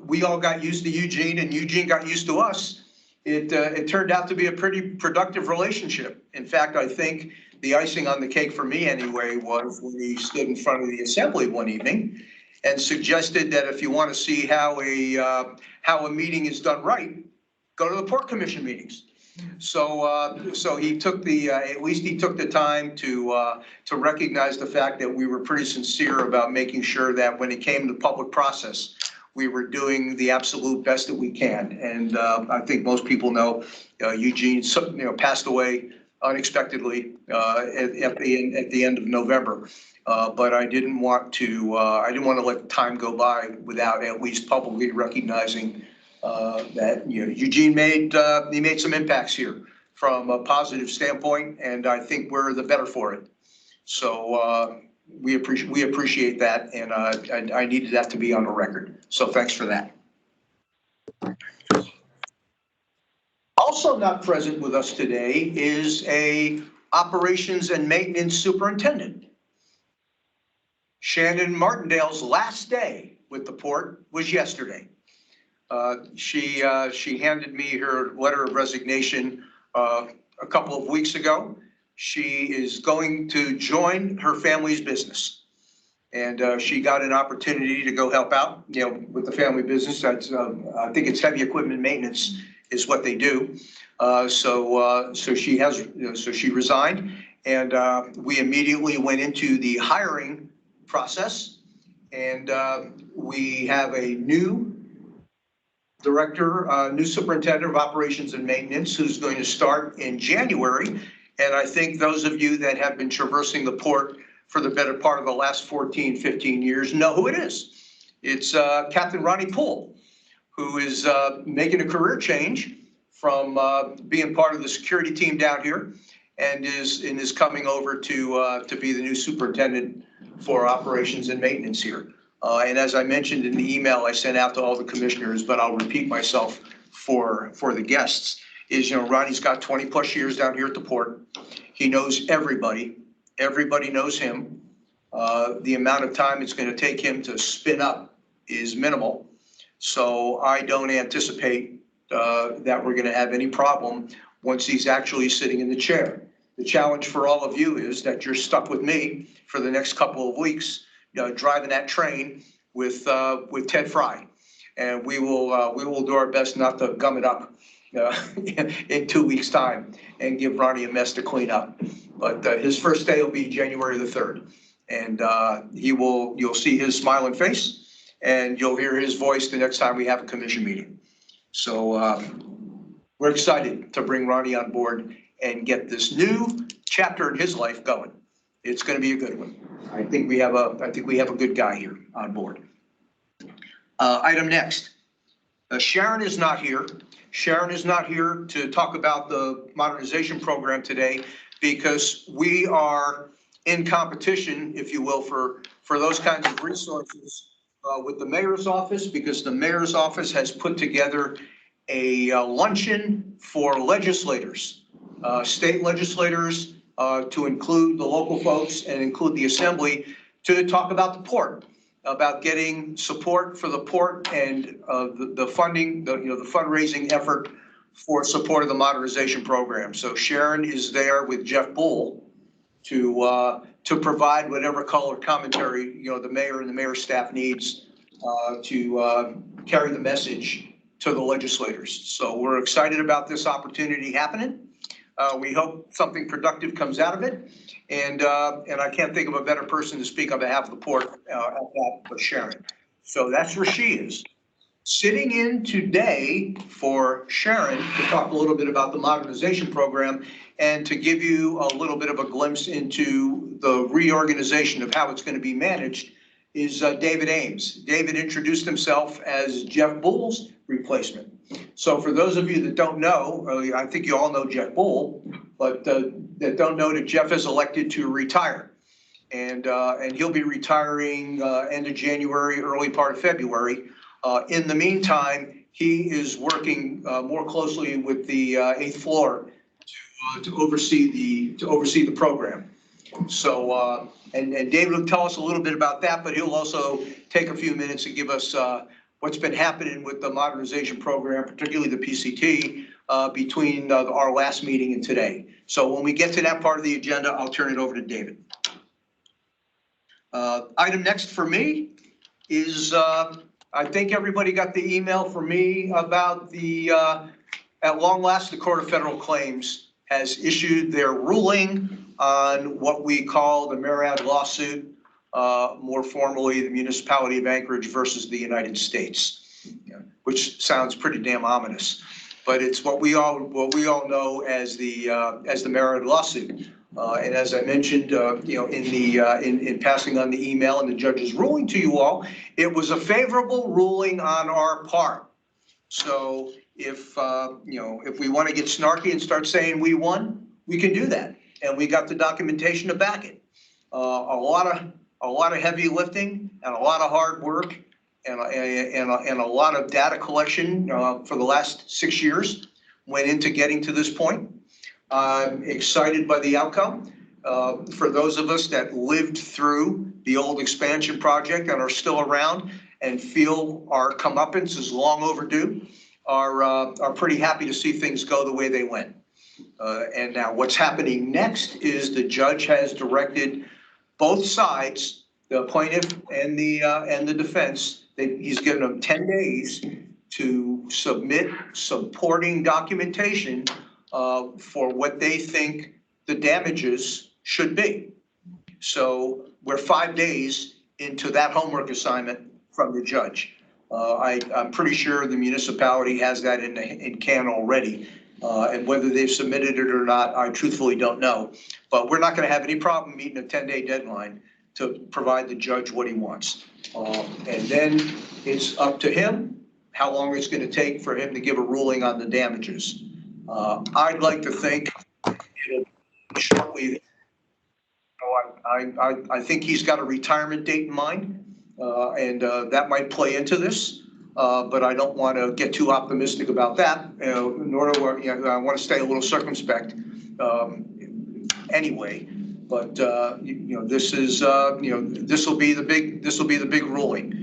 we all got used to Eugene and Eugene got used to us, it turned out to be a pretty productive relationship. In fact, I think the icing on the cake for me anyway was when he stood in front of the assembly one evening and suggested that if you want to see how a meeting is done right, go to the Port Commission meetings. So he took at least he took the time to recognize the fact that we were pretty sincere about making sure that when it came to public process, we were doing the absolute best that we can. And I think most people know Eugene passed away unexpectedly at the end of November. But I didn't want to let time go by without at least publicly recognizing that Eugene made some impacts here from a positive standpoint, and I think we're the better for it. So we appreciate that, and I needed that to be on the record. So thanks for that. Also not present with us today is a operations and maintenance superintendent. Shannon Martindale's last day with the port was yesterday. She handed me her letter of resignation a couple of weeks ago. She is going to join her family's business. And she got an opportunity to go help out, with the family business. That's, I think it's heavy equipment maintenance is what they do. So she resigned, and we immediately went into the hiring process. And we have a new director, new superintendent of operations and maintenance, who's going to start in January. And I think those of you that have been traversing the port for the better part of the last 14, 15 years know who it is. It's Captain Ronnie Poole, who is making a career change from being part of the security team down here, and is coming over to be the new superintendent for operations and maintenance here. And as I mentioned in the email I sent out to all the commissioners, but I'll repeat myself for the guests, is, Ronnie's got 20 plus years down here at the port. He knows everybody. Everybody knows him. The amount of time it's going to take him to spin up is minimal. So I don't anticipate that we're going to have any problem once he's actually sitting in the chair. The challenge for all of you is that you're stuck with me for the next couple of weeks, driving that train with Ted Fry, and we will do our best not to gum it up in 2 weeks' time and give Ronnie a mess to clean up. But his first day will be January the 3rd, and you'll see his smiling face, and you'll hear his voice the next time we have a commission meeting. So we're excited to bring Ronnie on board and get this new chapter in his life going. It's going to be a good one. I think we have a good guy here on board. Item next. Sharon is not here. Sharon is not here to talk about the modernization program today because we are in competition, if you will, for those kinds of resources with the mayor's office, because the mayor's office has put together a luncheon for legislators, state legislators, to include the local folks and include the assembly, to talk about the port, about getting support for the port and the funding, the fundraising effort for support of the modernization program. So Sharon is there with Jeff Bull to provide whatever color commentary the mayor and the mayor's staff needs to carry the message to the legislators. So we're excited about this opportunity happening. We hope something productive comes out of it. And I can't think of a better person to speak on behalf of the port at that but Sharon. So that's where she is. Sitting in today for Sharon to talk a little bit about the modernization program and to give you a little bit of a glimpse into the reorganization of how it's going to be managed is David Ames. David introduced himself as Jeff Bull's replacement. So for those of you that don't know, I think you all know Jeff Bull, but that don't know that Jeff is elected to retire. And he'll be retiring end of January, early part of February. In the meantime, he is working more closely with the 8th floor to oversee the program. So and David will tell us a little bit about that, but he'll also take a few minutes and give us what's been happening with the modernization program, particularly the PCT, between our last meeting and today. So when we get to that part of the agenda, I'll turn it over to David. Item next for me is, I think everybody got the email from me about the, at long last, the Court of Federal Claims has issued their ruling on what we call the Marad lawsuit, more formally the Municipality of Anchorage versus the United States, which sounds pretty damn ominous, but it's what we all know as the Marad lawsuit. And as I mentioned, in passing on the email and the judge's ruling to you all, it was a favorable ruling on our part. So if we want to get snarky and start saying we won, we can do that, and we got the documentation to back it. A lot of heavy lifting and a lot of hard work and a lot of data collection for the last 6 years went into getting to this point. I'm excited by the outcome. For those of us that lived through the old expansion project and are still around and feel our comeuppance is long overdue, are pretty happy to see things go the way they went. And now what's happening next is the judge has directed both sides the plaintiff and the defense, he's given them 10 days to submit supporting documentation for what they think the damages should be. So we're 5 days into that homework assignment from the judge. I'm pretty sure the municipality has that in can already. And whether they've submitted it or not, I truthfully don't know. But we're not going to have any problem meeting a 10-day deadline to provide the judge what he wants. And then it's up to him how long it's going to take for him to give a ruling on the damages. I'd like to think it'll be shortly. I think he's got a retirement date in mind, and that might play into this. But I don't want to get too optimistic about that. Nor do I want to stay a little circumspect. Anyway, but this is this will be the big ruling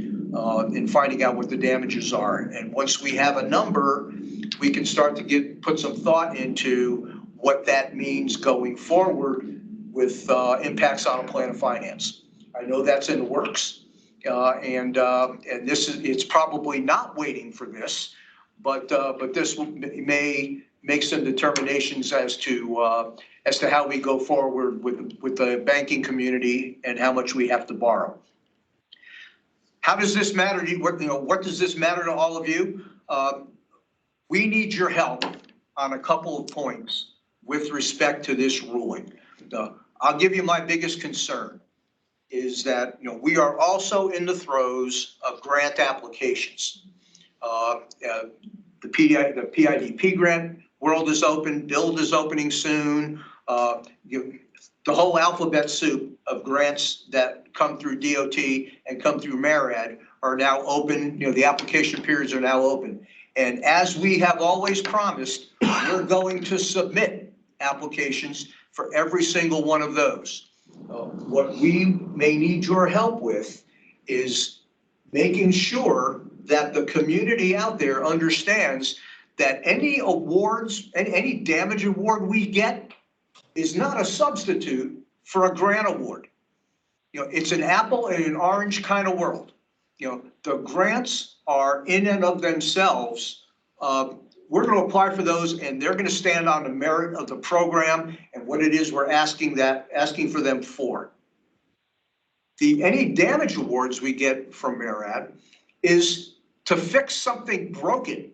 in finding out what the damages are. And once we have a number, we can start to put some thought into what that means going forward with impacts on a plan of finance. I know that's in the works. And it's probably not waiting for this, but this may make some determinations as to how we go forward with the banking community and how much we have to borrow. How does this matter? What does this matter to all of you? We need your help on a couple of points with respect to this ruling. I'll give you my biggest concern. Is that we are also in the throes of grant applications. The PIDP grant world is open, build is opening soon. The whole alphabet soup of grants that come through DOT and come through MARAD are now open. The application periods are now open. And as we have always promised, we're going to submit applications for every single one of those. What we may need your help with is making sure that the community out there understands that any awards, any damage award we get is not a substitute for a grant award. It's an apple and an orange kind of world. The grants are in and of themselves. We're going to apply for those, and they're going to stand on the merit of the program and what it is we're asking for them for. Any damage awards we get from MARAD is to fix something broken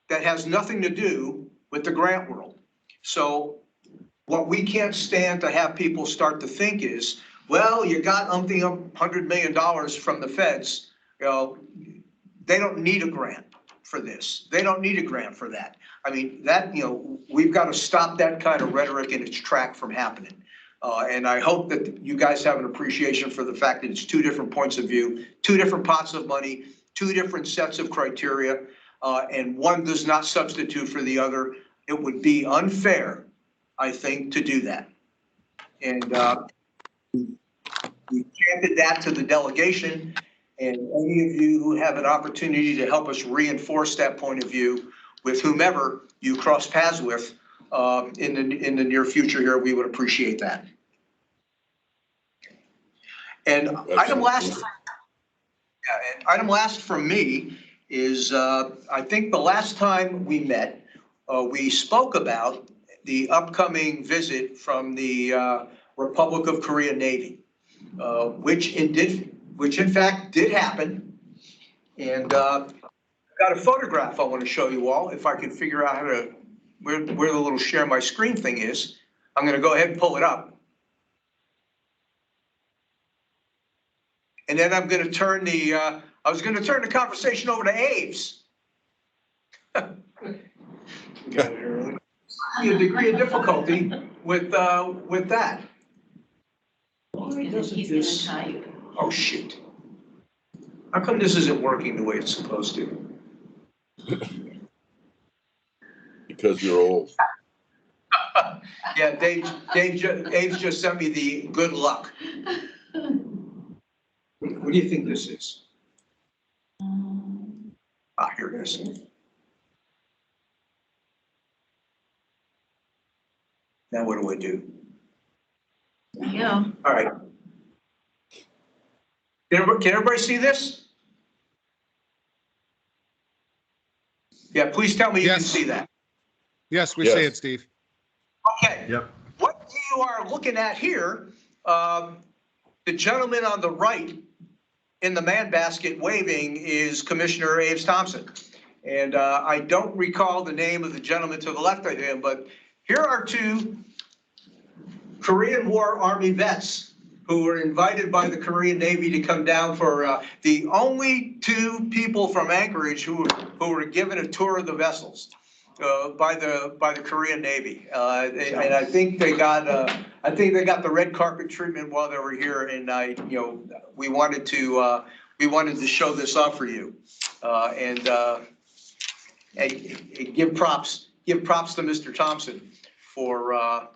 that has nothing to do with the grant world. So what we can't stand to have people start to think is, well, you got $100 million from the feds. They don't need a grant for this. They don't need a grant for that. I mean, we've got to stop that kind of rhetoric in its track from happening. And I hope that you guys have an appreciation for the fact that it's two different points of view, two different pots of money, two different sets of criteria, and one does not substitute for the other. It would be unfair, I think, to do that. And we chanted that to the delegation, and any of you who have an opportunity to help us reinforce that point of view with whomever you cross paths with in the near future here, we would appreciate that. And item last from me is I think the last time we met, we spoke about the upcoming visit from the Republic of Korea Navy, which in fact did happen. And I've got a photograph I want to show you all. If I can figure out where the little share my screen thing is, I'm going to go ahead and pull it up. And then I'm going to turn I was going to turn the conversation over to Aves. Got it early. A degree of difficulty with that. Why doesn't this? Oh shit! How come this isn't working the way it's supposed to? Because you're old. Yeah, Dave just sent me the good luck. What do you think this is? Here it is. Now what do I do? Yeah. All right. Can everybody see this? Yeah, please tell me you can Yes. see that. Yes, we Yes. see it, Steve. Okay. Yep. What you are looking at here, the gentleman on the right in the man basket waving is Commissioner Aves Thompson. And I don't recall the name of the gentleman to the left of him, but here are two Korean War Army vets who were invited by the Korean Navy to come down for the only two people from Anchorage who were given a tour of the vessels by the Korean Navy. And I think they got the red carpet treatment while they were here. And we wanted to show this off for you and give props to Mr. Thompson for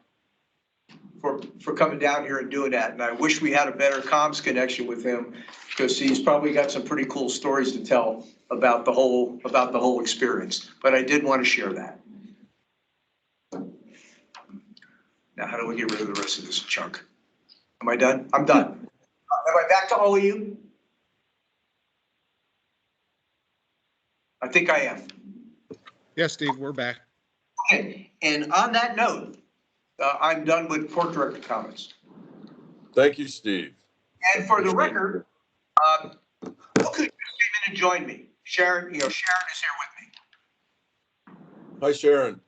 coming down here and doing that. And I wish we had a better comms connection with him because he's probably got some pretty cool stories to tell about the whole experience. But I did want to share that. Now, how do we get rid of the rest of this chunk? Am I done? I'm done. Am I back to all of you? I think I am. Yes, Steve, we're back. Okay, and on that note, I'm done with Port Director comments. Thank you, Steve. And for the record, who could just come in and join me? Sharon, Sharon is here with me. Hi, Sharon.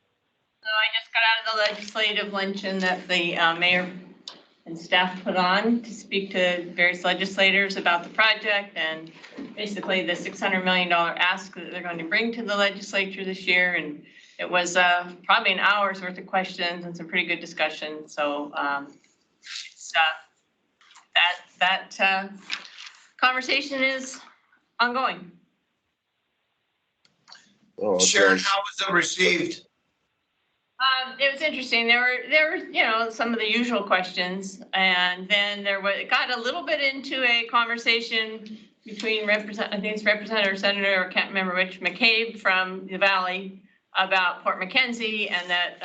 So I just got out of the legislative luncheon that the mayor and staff put on to speak to various legislators about the project and basically the $600 million ask that they're going to bring to the legislature this year. And it was probably an hour's worth of questions and some pretty good discussion. So it's, that conversation is ongoing. Oh, Sharon, how was it received? It was interesting. There were, some of the usual questions, and then it got a little bit into a conversation between Representative or Senator, I can't remember which, McCabe from the Valley about Port Mackenzie, and that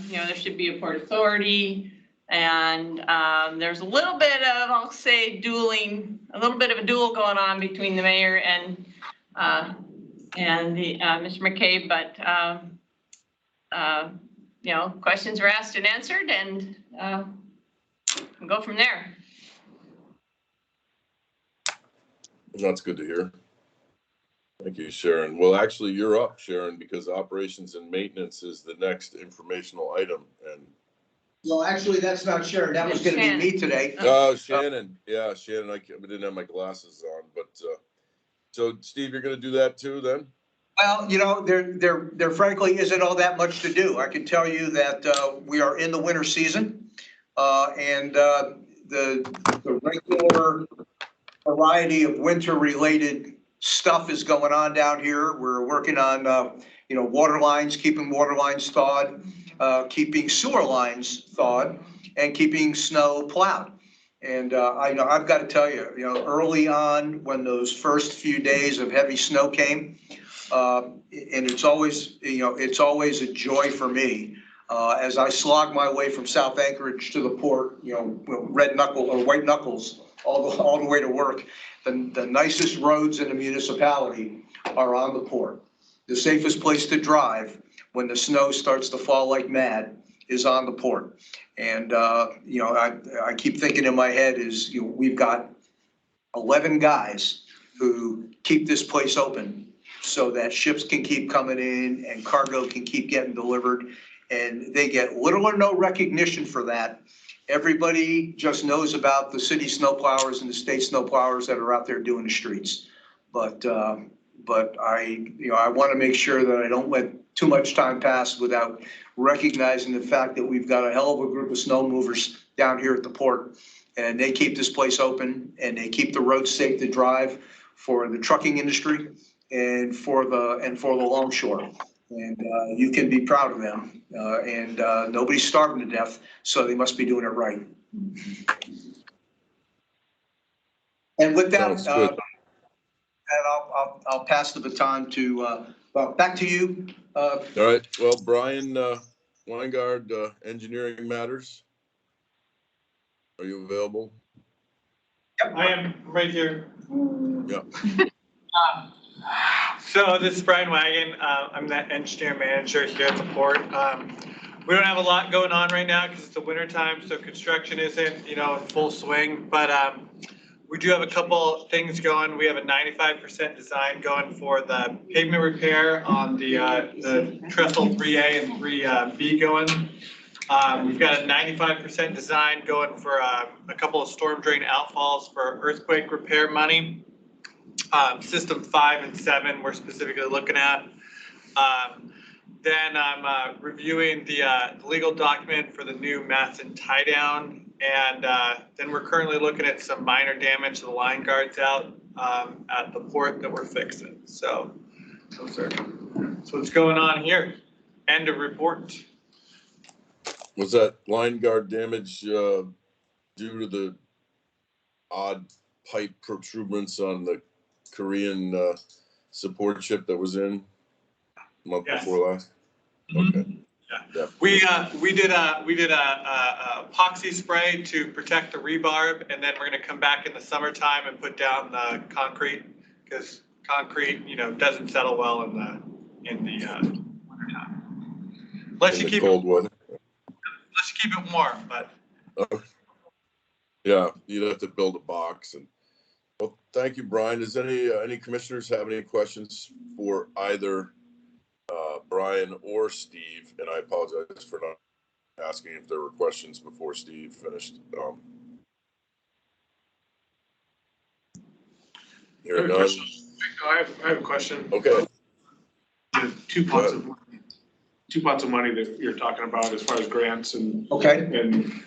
there should be a port authority, and there's a little bit of, I'll say, dueling, a little bit of a duel going on between the mayor and the Mr. McCabe, but questions were asked and answered, and we'll go from there. That's good to hear. Thank you, Sharon. Well, actually, you're up, Sharon, because operations and maintenance is the next informational item. And well, actually, that's not Sharon. That was going to be me today. oh, Shannon. Yeah, Shannon. I didn't have my glasses on, but so Steve, you're going to do that too, then? Well, there frankly isn't all that much to do. I can tell you that we are in the winter season, and the regular variety of winter-related stuff is going on down here. We're working on water lines, keeping water lines thawed, keeping sewer lines thawed, and keeping snow plowed. And I've got to tell you, early on when those first few days of heavy snow came. And it's always a joy for me as I slog my way from South Anchorage to the port, red knuckle or white knuckles all the way to work. The nicest roads in the municipality are on the port. The safest place to drive when the snow starts to fall like mad is on the port. And I keep thinking in my head is we've got 11 guys who keep this place open, so that ships can keep coming in and cargo can keep getting delivered. And they get little or no recognition for that. Everybody just knows about the city snowplowers and the state snowplowers that are out there doing the streets. But I want to make sure that I don't let too much time pass without recognizing the fact that we've got a hell of a group of snow movers down here at the port. And they keep this place open and they keep the roads safe to drive for the trucking industry and for the longshore, and you can be proud of them. And nobody's starving to death, so they must be doing it right. And with that, I'll pass the baton to back to you. All right. Well, Brian Weingard, Engineering Matters. Are you available? I am right here. So this is Brian Wagon. I'm the engineer manager here at the port. We don't have a lot going on right now because it's the winter time, so construction isn't, in full swing. But we do have a couple things going. We have a 95% design going for the pavement repair on the trestle 3A and 3B going. We've got a 95% design going for a couple of storm drain outfalls for earthquake repair money. System 5 and 7 we're specifically looking at. Then I'm reviewing the legal document for the new Matson tie down, and then we're currently looking at some minor damage to the line guards out at the port that we're fixing. So what's going on here. End of report. Was that line guard damage due to the odd pipe protuberance on the Korean support ship that was in a month before last? Okay. Yeah. We did a epoxy spray to protect the rebarb, and then we're going to come back in the summertime and put down the concrete, because concrete, doesn't settle well in the wintertime. Unless you keep cold weather. Let's keep it warm, but. Yeah, you'd have to build a box. And well, thank you, Brian. Does any commissioners have any questions for either Brian or Steve? And I apologize for not asking if there were questions before Steve finished. Here none. I have a question. Okay. The two pots of money that you're talking about as far as grants and winning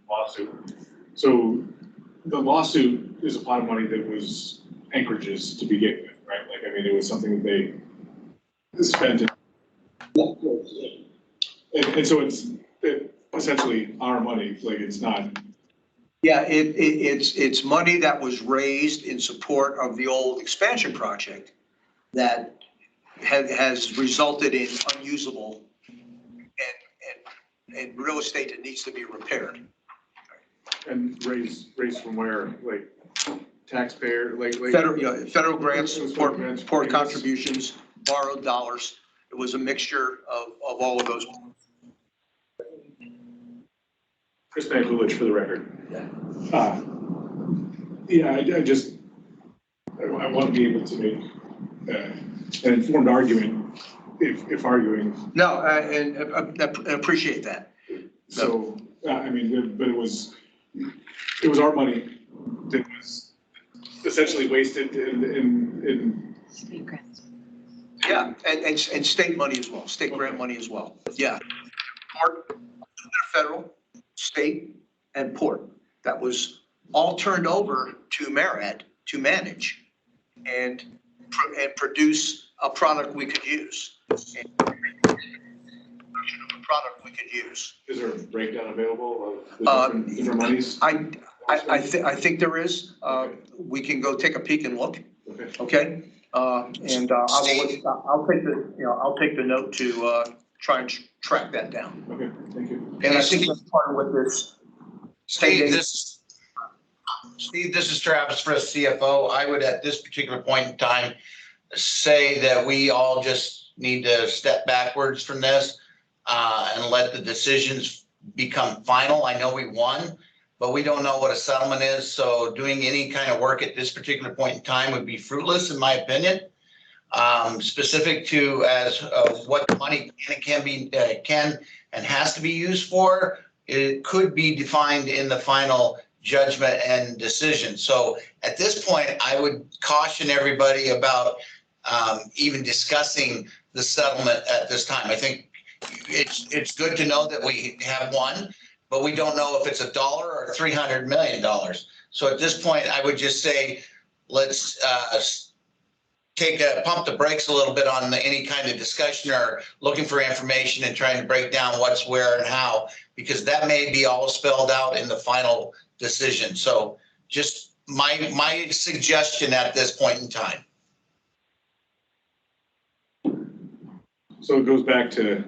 lawsuit. So the lawsuit is a pot of money that was Anchorage's to begin with, right? It was something that they spent. And so it's essentially our money. It's not. Yeah, it's money that was raised in support of the old expansion project that has resulted in unusable and real estate that needs to be repaired. And raised from where, taxpayer, federal grants, port contributions, borrowed dollars. It was a mixture of all of those. Chris Coolidge for the record. I want to be able to make an informed argument if arguing. No, and I appreciate that. So, but it was our money that was essentially wasted in state grants. Yeah, and state money as well, state grant money as well. Yeah, port, federal, state, and port. That was all turned over to MARAD to manage and produce a product we could use. Is there a breakdown available of the different monies? I think there is. We can go take a peek and look. Okay. I'll take the note to try and track that down. Okay, thank you. And I think that's part of what this. Steve, this is Travis Frist, CFO. I would, at this particular point in time, say that we all just need to step backwards from this and let the decisions become final. I know we won, but we don't know what a settlement is. So doing any kind of work at this particular point in time would be fruitless, in my opinion. Specific to what the money can and has to be used for, it could be defined in the final judgment and decision. So at this point, I would caution everybody about even discussing the settlement at this time. I think it's good to know that we have won, but we don't know if it's $1 or $300 million. So at this point, I would just say, let's pump the brakes a little bit on any kind of discussion or looking for information and trying to break down what's where and how, because that may be all spelled out in the final decision. So just my suggestion at this point in time. So it goes back to,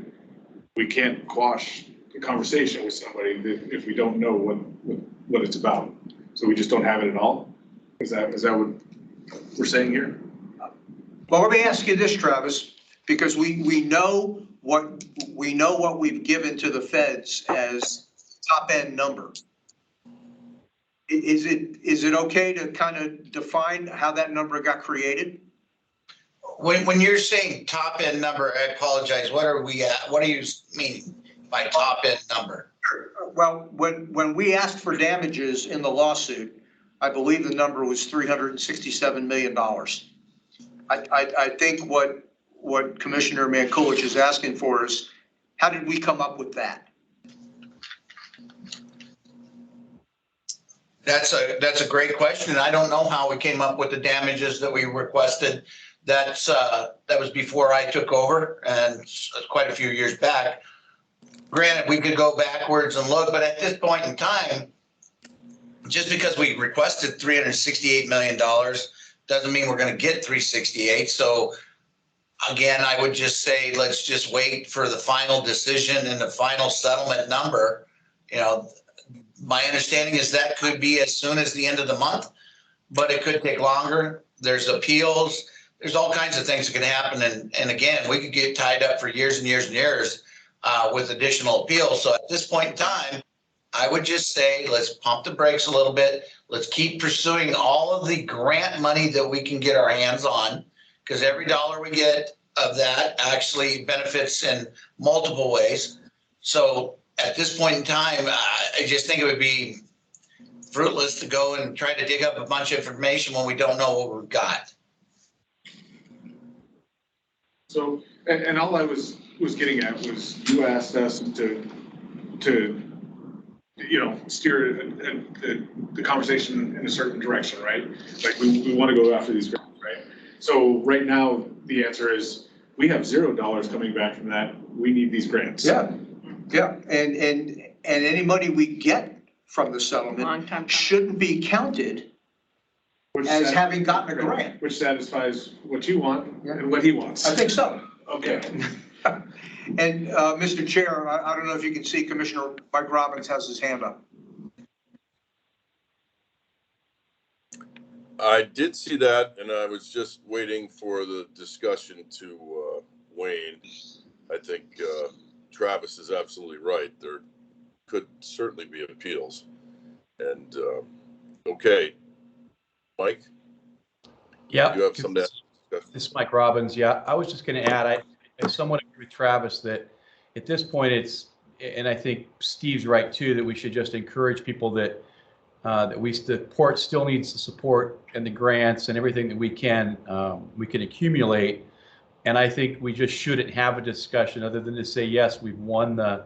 we can't quash the conversation with somebody if we don't know what it's about. So we just don't have it at all? Is that what we're saying here? Well, let me ask you this, Travis, because we know what we've given to the feds as top end number. Is it okay to kind of define how that number got created? When you're saying top end number, I apologize, what are we at? What do you mean by top end number? Well, when we asked for damages in the lawsuit, I believe the number was $367 million. I think what Commissioner Mankulich is asking for is, how did we come up with that? That's a great question. I don't know how we came up with the damages that we requested. That was before I took over, and quite a few years back. Granted, we could go backwards and look, but at this point in time, just because we requested $368 million doesn't mean we're going to get 368. So again, I would just say, let's just wait for the final decision and the final settlement number. You know, my understanding is that could be as soon as the end of the month, but it could take longer. There's appeals. There's all kinds of things that can happen. And again, we could get tied up for years and years and years with additional appeals. So at this point in time, I would just say, let's pump the brakes a little bit. Let's keep pursuing all of the grant money that we can get our hands on, because every dollar we get of that actually benefits in multiple ways. So at this point in time, I just think it would be fruitless to go and try to dig up a bunch of information when we don't know what we've got. So, and all I was getting at was, you asked us to steer the conversation in a certain direction, right? Like we want to go after these grants, right? So right now the answer is, we have $0 coming back from that. We need these grants. Yeah, yeah, and any money we get from the settlement shouldn't be counted as having gotten a grant. Which satisfies what you want and what he wants. I think so. Okay. And Mr. Chair, I don't know if you can see, Commissioner Mike Robbins has his hand up. I did see that, and I was just waiting for the discussion to wane. I think Travis is absolutely right. There could certainly be appeals. And okay, Mike? Yeah. You have some to This is Mike Robbins. Yeah, I was just going to add, I somewhat agree with Travis that at this point and I think Steve's right too, that we should just encourage people that the port still needs the support and the grants and everything that we can accumulate. And I think we just shouldn't have a discussion other than to say, yes, we've won the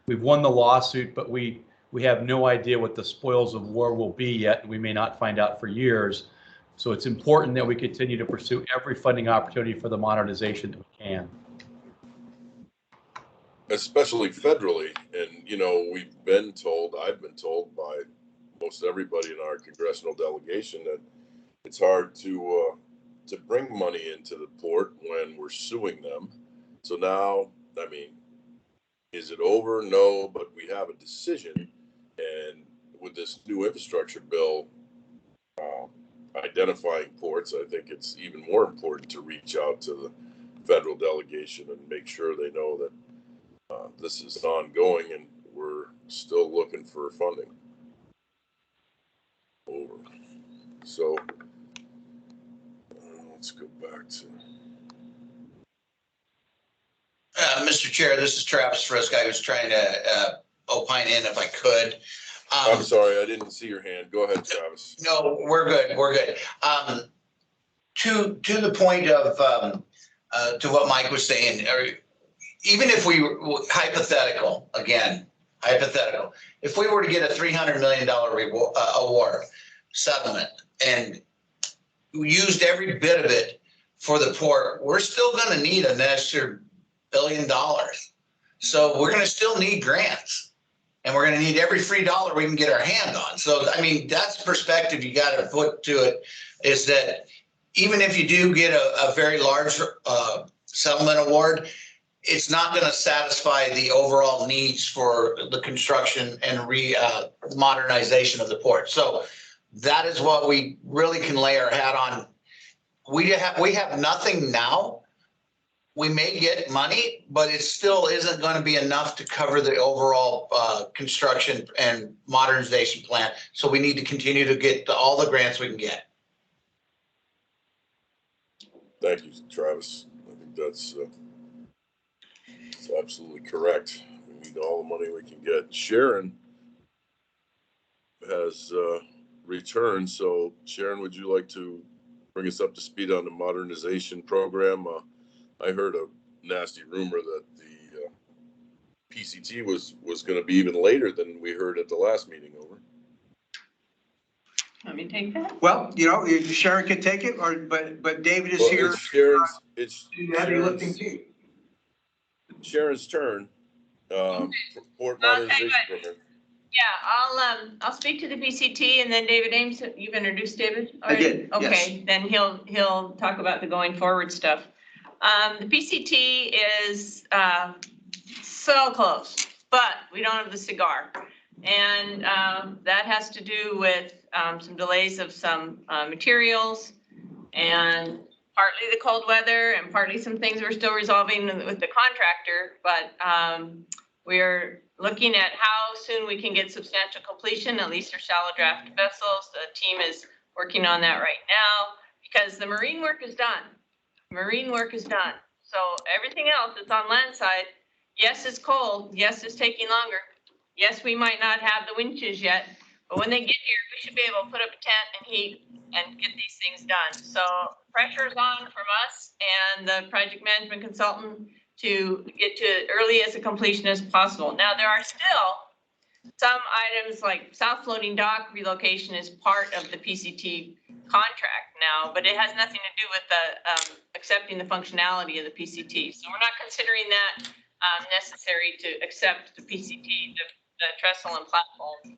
lawsuit, but we have no idea what the spoils of war will be yet, and we may not find out for years. So it's important that we continue to pursue every funding opportunity for the modernization that we can. Especially federally. And, I've been told by most everybody in our congressional delegation that it's hard to bring money into the port when we're suing them. So now, is it over? No, but we have a decision. And with this new infrastructure bill, identifying ports, I think it's even more important to reach out to the federal delegation and make sure they know that this is ongoing and we're still looking for funding. Over. So let's go back to. Mr. Chair, this is Travis Frisk. I was trying to opine in if I could. I'm sorry, I didn't see your hand. Go ahead, Travis. No, we're good. We're good. To the point of to what Mike was saying, even if we hypothetical, if we were to get a $300 million award settlement and we used every bit of it for the port, we're still going to need an extra $1 billion. So we're going to still need grants. And we're going to need every free dollar we can get our hand on. So, that's the perspective you got to put to it, is that even if you do get a very large settlement award, it's not going to satisfy the overall needs for the construction and modernization of the port. So that is what we really can lay our hat on. We have nothing now. We may get money, but it still isn't going to be enough to cover the overall construction and modernization plan. So we need to continue to get all the grants we can get. Thank you, Travis. I think that's absolutely correct. We need all the money we can get. Sharon has returned. So Sharon, would you like to bring us up to speed on the modernization program? I heard a nasty rumor that the PCT was going to be even later than we heard at the last meeting. Over. Let me take that. Well, you know, Sharon can take it, but David is here. It's Sharon's turn. Port modernization program. Yeah, I'll speak to the PCT, and then David Ames, you've introduced David already? I did, yes. Okay, then he'll talk about the going forward stuff. The PCT is so close, but we don't have the cigar. And that has to do with some delays of some materials, and partly the cold weather, and partly some things we're still resolving with the contractor. But we're looking at how soon we can get substantial completion, at least for shallow draft vessels. The team is working on that right now because the marine work is done. Marine work is done. So everything else that's on land side, yes, it's cold. Yes, it's taking longer. Yes, we might not have the winches yet, but when they get here, we should be able to put up a tent and heat and get these things done. So pressure is on from us and the project management consultant to get to early as a completion as possible. Now, there are still some items like south floating dock relocation is part of the PCT contract now, but it has nothing to do with the accepting the functionality of the PCT. So we're not considering that necessary to accept the PCT, the trestle and platform.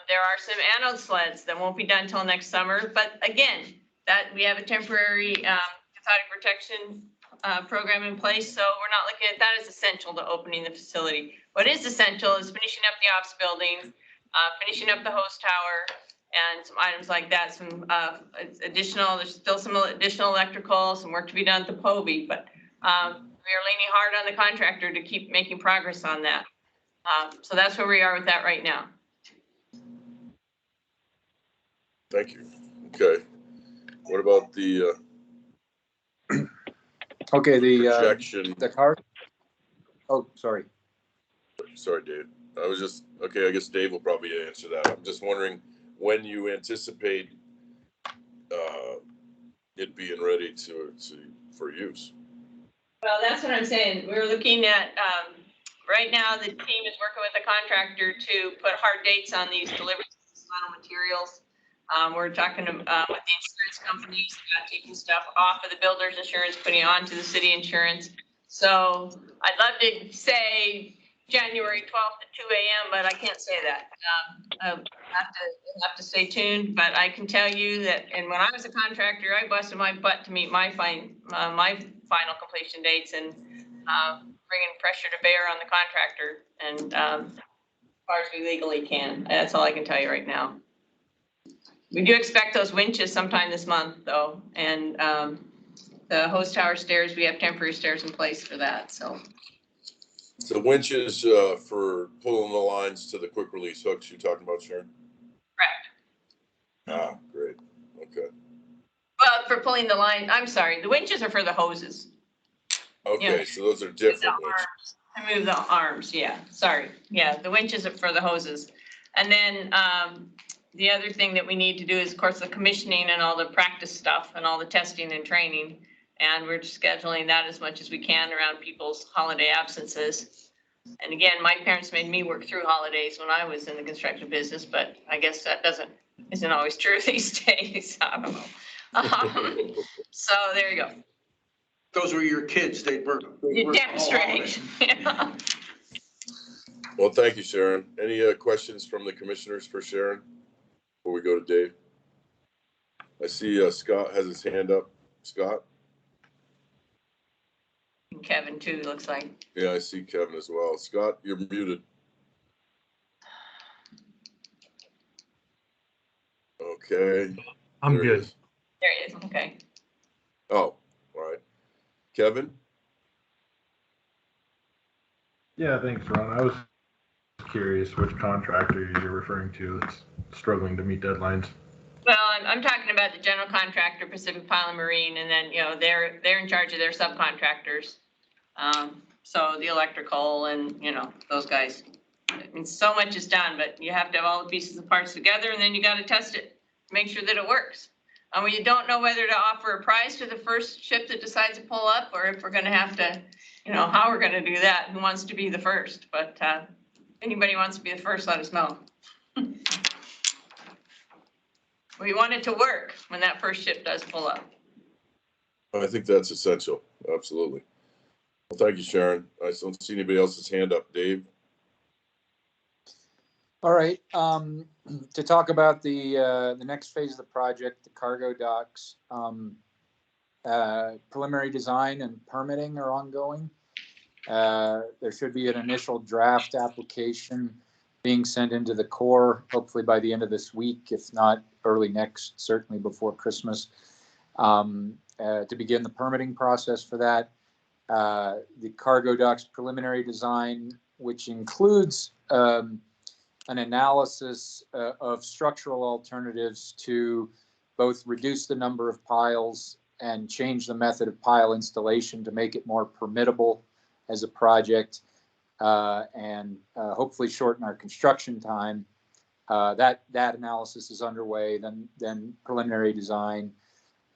There are some anode sleds that won't be done till next summer, but again, that we have a temporary cathodic protection program in place, so we're not looking at that as essential to opening the facility. What is essential is finishing up the ops building, finishing up the host tower, and some items like that. Some additional, there's still some additional electrical, some work to be done at the POBI, but we are leaning hard on the contractor to keep making progress on that. So that's where we are with that right now. Thank you. Okay. What about the okay, projection? The car. Oh, sorry. Sorry, Dave. I was just okay. I guess Dave will probably answer that. I'm just wondering when you anticipate it being ready for use. Well, that's what I'm saying. We're looking at right now. The team is working with the contractor to put hard dates on these deliveries of final materials. We're talking with the insurance companies about taking stuff off of the builder's insurance, putting it onto the city insurance. So I'd love to say January 12th at 2 a.m., but I can't say that. I'll have to stay tuned, but I can tell you that, and when I was a contractor, I busted my butt to meet my final completion dates and bringing pressure to bear on the contractor, and as far as we legally can. That's all I can tell you right now. We do expect those winches sometime this month, though, and the host tower stairs, we have temporary stairs in place for that, so. The winches for pulling the lines to the quick release hooks you're talking about, Sharon? Correct. Ah, great. Okay. Well, for pulling the line, I'm sorry, the winches are for the hoses. Okay, yeah. So those are different winches. To move the arms, yeah, sorry. Yeah, the winches are for the hoses. And then the other thing that we need to do is, of course, the commissioning and all the practice stuff and all the testing and training. And we're just scheduling that as much as we can around people's holiday absences. And again, my parents made me work through holidays when I was in the construction business, but I guess that isn't always true these days. I don't know. So there you go. Those were your kids. You're damn straight. Yeah. Well, thank you, Sharon. Any questions from the commissioners for Sharon before we go to Dave? I see Scott has his hand up. Scott? And Kevin too, looks like. Yeah, I see Kevin as well. Scott, you're muted. Okay. I'm There it good. is. There he is, okay. Oh, all right. Kevin? Yeah, thanks, Ron. I was curious which contractor you're referring to that's struggling to meet deadlines. Well, I'm talking about the general contractor, Pacific Pile and Marine, and then, they're in charge of their subcontractors. So the electrical and, those guys. I mean, so much is done, but you have to have all the pieces and parts together, and then you gotta test it, make sure that it works. And you don't know whether to offer a prize to the first ship that decides to pull up, or if we're gonna have to, how we're gonna do that, who wants to be the first, but, if anybody wants to be the first, let us know. We want it to work when that first ship does pull up. I think that's essential. Absolutely. Well, thank you, Sharon. I don't see anybody else's hand up. Dave? All right, to talk about the next phase of the project, the cargo docks, preliminary design and permitting are ongoing. There should be an initial draft application being sent into the Corps, hopefully by the end of this week, if not early next, certainly before Christmas, to begin the permitting process for that. The cargo docks preliminary design, which includes an analysis of structural alternatives to both reduce the number of piles and change the method of pile installation to make it more permittable as a project, and hopefully shorten our construction time. That analysis is underway. Then preliminary design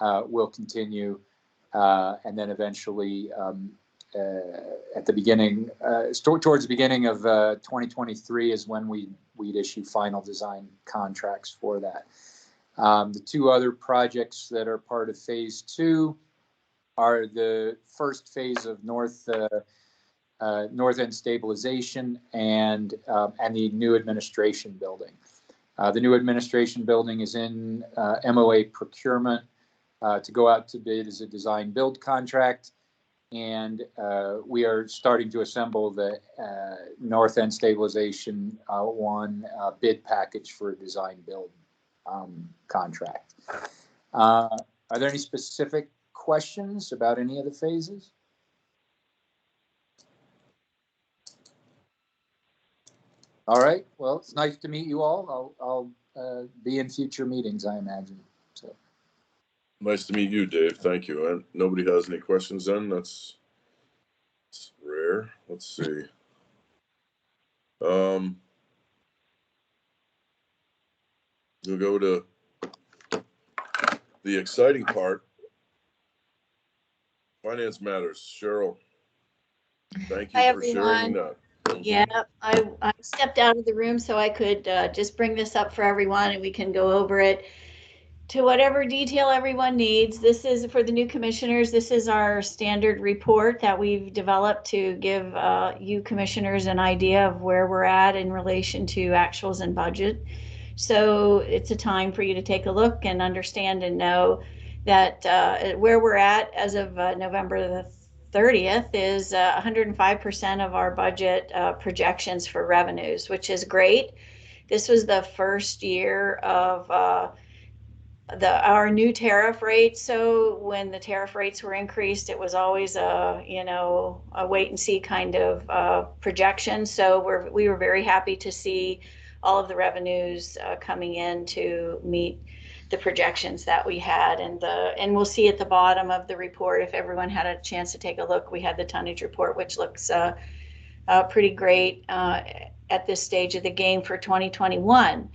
will continue, and then eventually at the beginning, towards the beginning of 2023 is when we'd issue final design contracts for that. The two other projects that are part of phase 2 are the first phase of north end stabilization and the new administration building. The new administration building is in MOA procurement to go out to bid as a design build contract. And we are starting to assemble the north end stabilization one bid package for a design build contract. Are there any specific questions about any of the phases? All right. Well, it's nice to meet you all. I'll be in future meetings, I imagine. So. Nice to meet you, Dave. Thank you. And nobody has any questions then? That's rare. Let's see. We'll go to the exciting part. Finance matters. Cheryl, thank you Hi, for sharing everyone. that. Yeah, I stepped out of the room so I could just bring this up for everyone and we can go over it to whatever detail everyone needs. This is for the new commissioners. This is our standard report that we've developed to give you commissioners an idea of where we're at in relation to actuals and budget. So it's a time for you to take a look and understand and know that where we're at as of November the 30th is 105% of our budget projections for revenues, which is great. This was the first year of our new tariff rates. So when the tariff rates were increased, it was always a wait and see kind of projection. So we were very happy to see all of the revenues coming in to meet the projections that we had, and we'll see at the bottom of the report, if everyone had a chance to take a look, we had the tonnage report, which looks pretty great at this stage of the game for 2021.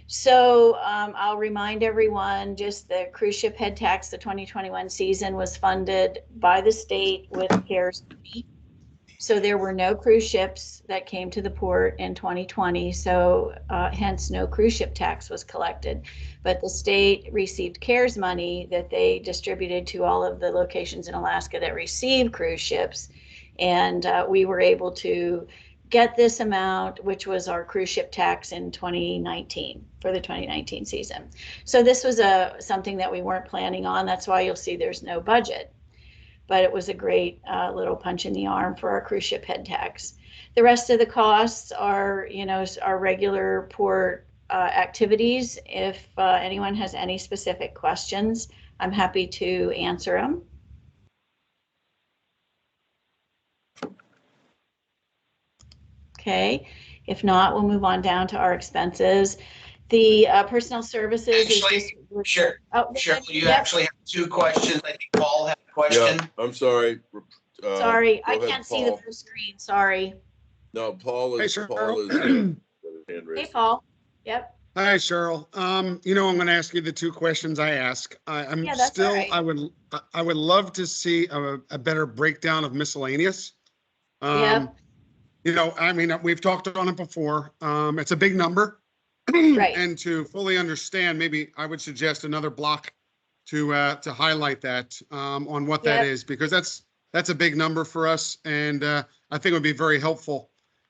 So I'll remind everyone, just the cruise ship head tax, the 2021 season was funded by the state with CARES money. So there were no cruise ships that came to the port in 2020. So hence no cruise ship tax was collected. But the state received CARES money that they distributed to all of the locations in Alaska that receive cruise ships. And we were able to get this amount, which was our cruise ship tax in 2019 for the 2019 season. So this was something that we weren't planning on. That's why you'll see there's no budget. But it was a great little punch in the arm for our cruise ship head tax. The rest of the costs are, our regular port activities. If anyone has any specific questions, I'm happy to answer them. Okay, if not, we'll move on down to our expenses. The personnel services is just. Sure. Oh, Sure. You yep. actually have two questions. I think Paul had a question. Yeah, I'm sorry. Sorry, I go ahead, can't see the Paul. full screen. Sorry. No, Paul is, Hey, Paul is. Cheryl. Hand Hey, raised. Paul. Yep. Hi, Cheryl. I'm going to ask you the two questions I ask. I'm Yeah, that's all still, right. I would love to see a better breakdown of miscellaneous. Yep. I mean, we've talked on it before. It's a big number. Right. And to fully understand, maybe I would suggest another block to highlight that on what that Yep. is, because that's a big number for us. And I think it would be very helpful,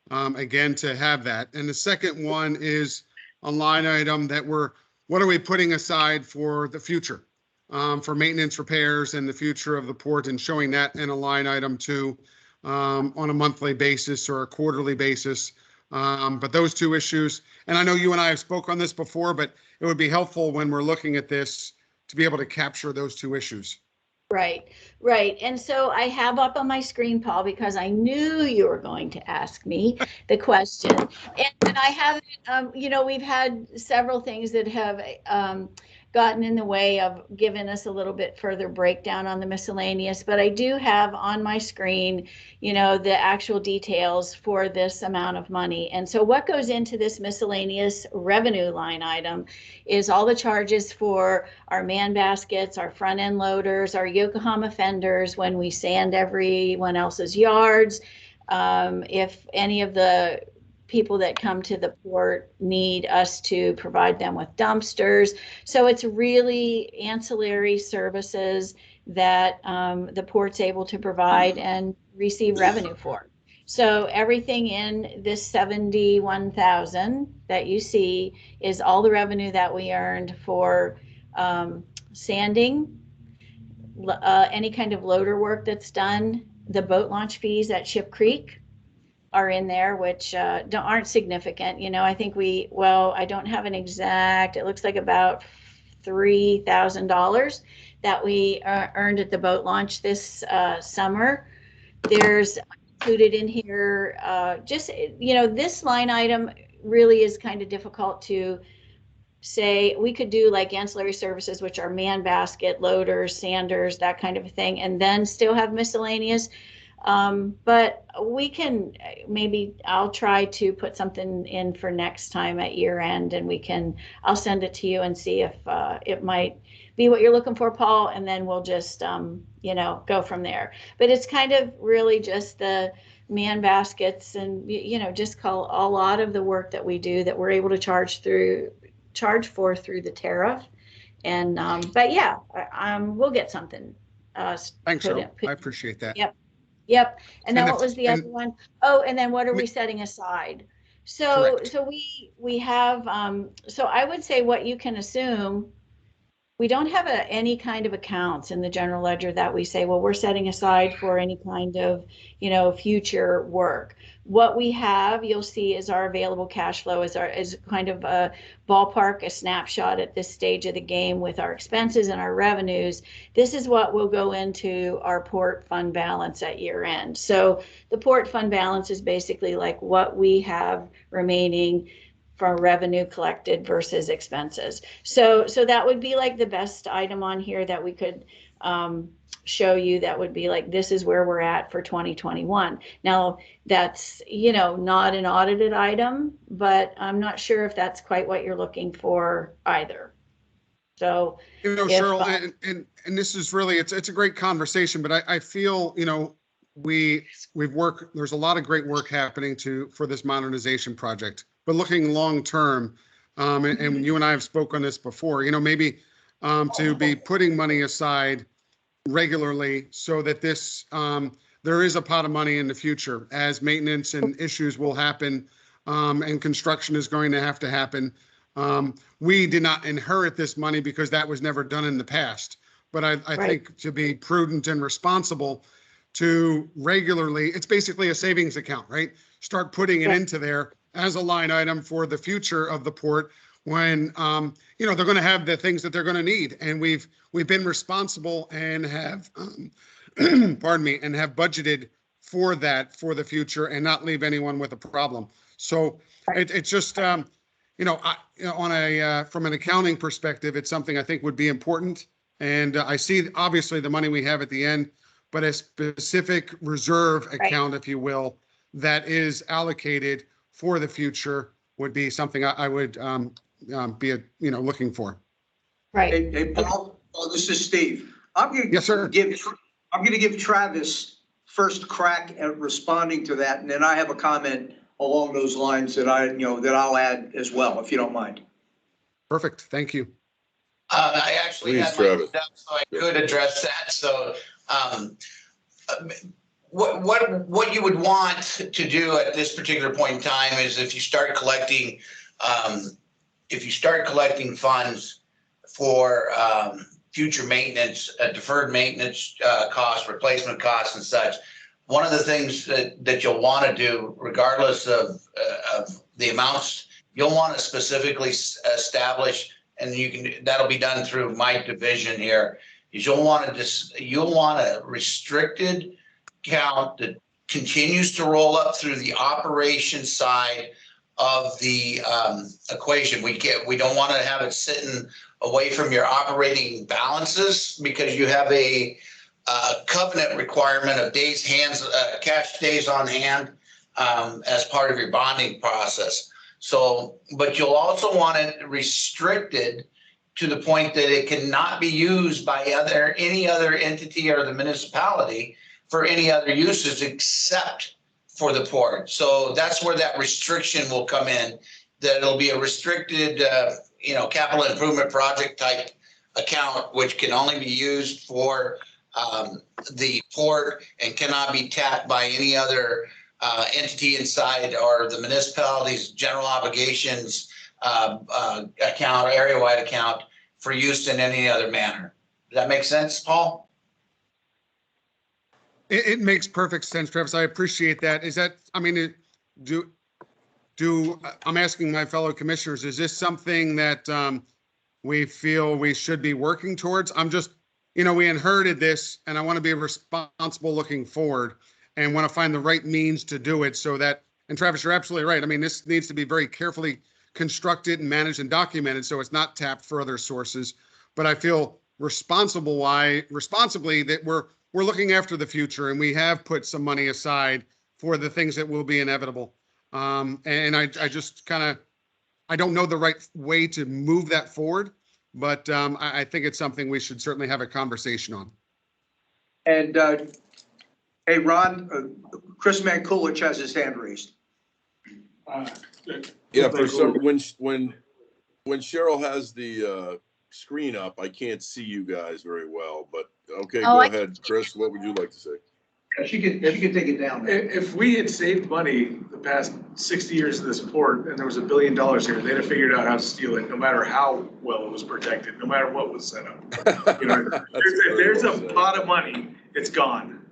again, to have that. And the second one is a line item that what are we putting aside for the future, for maintenance, repairs, and the future of the port, and showing that in a line item too, on a monthly basis or a quarterly basis. But those two issues, and I know you and I have spoke on this before, but it would be helpful when we're looking at this to be able to capture those two issues. Right, right. And so I have up on my screen, Paul, because I knew you were going to ask me the question. And I haven't, we've had several things that have gotten in the way of giving us a little bit further breakdown on the miscellaneous, but I do have on my screen, the actual details for this amount of money. And so what goes into this miscellaneous revenue line item is all the charges for our man baskets, our front end loaders, our Yokohama fenders when we sand everyone else's yards. If any of the people that come to the port need us to provide them with dumpsters. So it's really ancillary services that the port's able to provide and receive revenue for. So everything in this 71,000 that you see is all the revenue that we earned for sanding, any kind of loader work that's done, the boat launch fees at Ship Creek are in there, which aren't significant. I think I don't have an exact, it looks like about $3,000 that we earned at the boat launch this summer. There's included in here, this line item really is kind of difficult to say. We could do like ancillary services, which are man basket, loaders, sanders, that kind of thing, and then still have miscellaneous. But we can, I'll try to put something in for next time at year end, and I'll send it to you and see if it might be what you're looking for, Paul, and then we'll just, go from there. But it's kind of really just the man baskets and, just call a lot of the work that we do that we're able to charge for through the tariff. And, but yeah, we'll get something. Thanks, Cheryl. I appreciate that. Yep. And then what was the other one? Oh, and then what are we setting aside? So we have, so I would say what you can assume, we don't have any kind of accounts in the general ledger that we say, well, we're setting aside for any kind of, future work. What we have, you'll see, is our available cash flow is kind of a ballpark, a snapshot at this stage of the game with our expenses and our revenues. This is what will go into our port fund balance at year end. So the port fund balance is basically like what we have remaining from revenue collected versus expenses. So that would be like the best item on here that we could show you. That would be like, this is where we're at for 2021. Now that's, not an audited item, but I'm not sure if that's quite what you're looking for either. So, Cheryl, and this is really, it's a great conversation, but I feel, we've worked, there's a lot of great work happening for this modernization project. But looking long term, and you and I have spoken on this before, maybe to be putting money aside regularly so that there is a pot of money in the future as maintenance and issues will happen, and construction is going to happen. We did not inherit this money because that was never done in the past. But I think to be prudent and responsible to regularly, it's basically a savings account, right? Start putting it into there as a line item for the future of the port, when, they're going to have the things that they're going to need. And we've been responsible and have, pardon me, and have budgeted for that for the future and not leave anyone with a problem. So it's just, from an accounting perspective, it's something I think would be important. And I see obviously the money we have at the end, but a specific reserve account, if you will, that is allocated for the future would be something I would be, looking for. Right. Hey, Paul, this is Steve. Yes, sir. I'm going to give Travis first crack at responding to that, and then I have a comment along those lines that I'll add as well, if you don't mind. Perfect. Thank you. I actually Please, had my Travis. hand up so I could address that. So, what you would want to do at this particular point in time is if you start collecting funds for future maintenance, deferred maintenance costs, replacement costs, and such. One of the things that you'll want to do, regardless of the amounts, you'll want to specifically establish, and that'll be done through my division here. Is you'll want a restricted account that continues to roll up through the operation side of the equation. We don't want to have it sitting away from your operating balances because you have a covenant requirement of cash days on hand as part of your bonding process. So, but you'll also want it restricted to the point that it cannot be used by any other entity or the municipality for any other uses except for the port. So that's where that restriction will come in, that it'll be a restricted, capital improvement project type account, which can only be used for the port and cannot be tapped by any other entity inside or the municipality's general obligations account or area-wide account for use in any other manner. Does that make sense, Paul? It makes perfect sense, Travis. I appreciate that. I'm asking my fellow commissioners, is this something that we feel we should be working towards? I'm just, we inherited this and I want to be responsible looking forward and want to find the right means to do it so that, and Travis, you're absolutely right. I mean, this needs to be very carefully constructed and managed and documented so it's not tapped for other sources. But I feel responsibly that we're looking after the future and we have put some money aside for the things that will be inevitable. And I just I don't know the right way to move that forward, but I think it's something we should certainly have a conversation on. And hey, Ron, Chris Mankulich has his hand raised. Yeah, for some, when Cheryl has the screen up, I can't see you guys very well, but okay, go ahead, Chris. What would you like to say? She could take it down. If we had saved money the past 60 years of this port and there was $1 billion here, they'd have figured out how to steal it, no matter how well it was protected, no matter what was set up. If there's a pot of money, it's gone.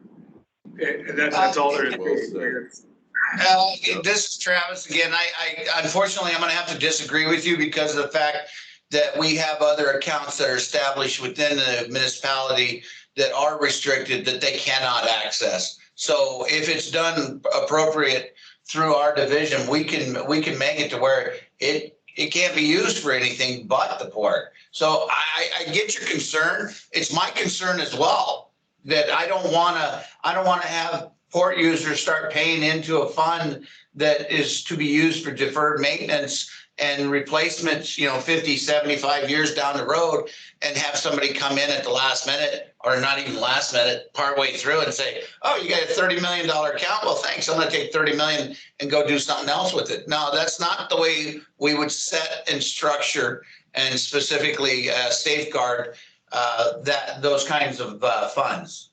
And that's all there is. This is Travis again. I unfortunately, I'm going to have to disagree with you because of the fact that we have other accounts that are established within the municipality that are restricted that they cannot access. So if it's done appropriate through our division, we can make it to where it can't be used for anything but the port. So I get your concern. It's my concern as well that I don't want to have port users start paying into a fund that is to be used for deferred maintenance and replacements, 50, 75 years down the road, and have somebody come in at the last minute, or not even last minute, partway through and say, oh, you got a $30 million account? Well, thanks. I'm going to take $30 million and go do something else with it. No, that's not the way we would set and structure and specifically safeguard those kinds of funds.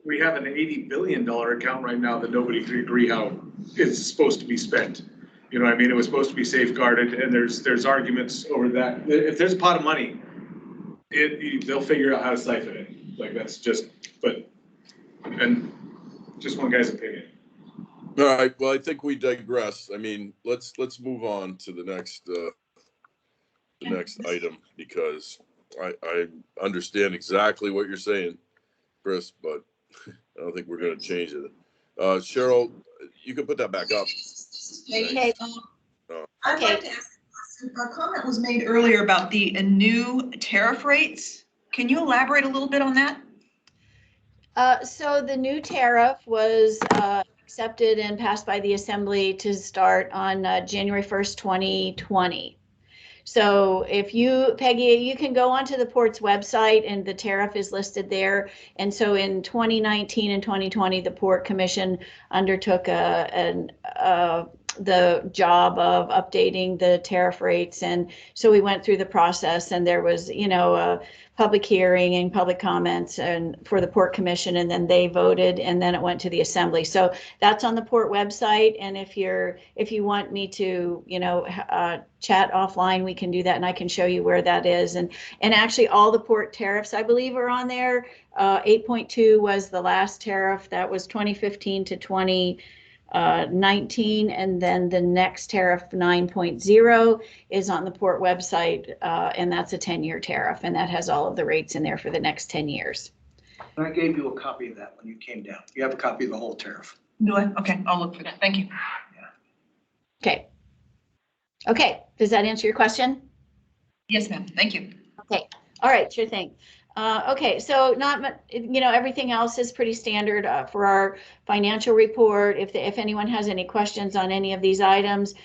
We have an $80 billion account right now that nobody can agree how it's supposed to be spent. You know what I mean? It was supposed to be safeguarded, and there's arguments over that. If there's a pot of money, they'll figure out how to siphon it. Like that's just one guy's opinion. All right. Well, I think we digress. I mean, let's move on to the next the next item because I understand exactly what you're saying, Chris, but I don't think we're going to change it. Cheryl, you can put that back up. Okay. I'd like to ask, a comment was made earlier about the new tariff rates. Can you elaborate a little bit on that? So the new tariff was accepted and passed by the Assembly to start on January 1st, 2020. So if you, Peggy, you can go onto the port's website and the tariff is listed there. And so in 2019 and 2020, the Port Commission undertook the job of updating the tariff rates. And so we went through the process, and there was, a public hearing and public comments and for the Port Commission, and then they voted, and then it went to the Assembly. So that's on the Port website. And if you want me to, chat offline, we can do that, and I can show you where that is. And actually all the Port tariffs, I believe, are on there. 8.2 was the last tariff. That was 2015 to 2019, and then the next tariff 9.0 is on the Port website, and that's a 10-year tariff, and that has all of the rates in there for the next 10 years. I gave you a copy of that when you came down. You have a copy of the whole tariff. Do I? Okay, I'll look for that. Thank you. Okay, does that answer your question? Yes, ma'am. Thank you. Okay, all right, sure thing. Okay, so everything else is pretty standard for our financial report. If anyone has any questions on any of these items,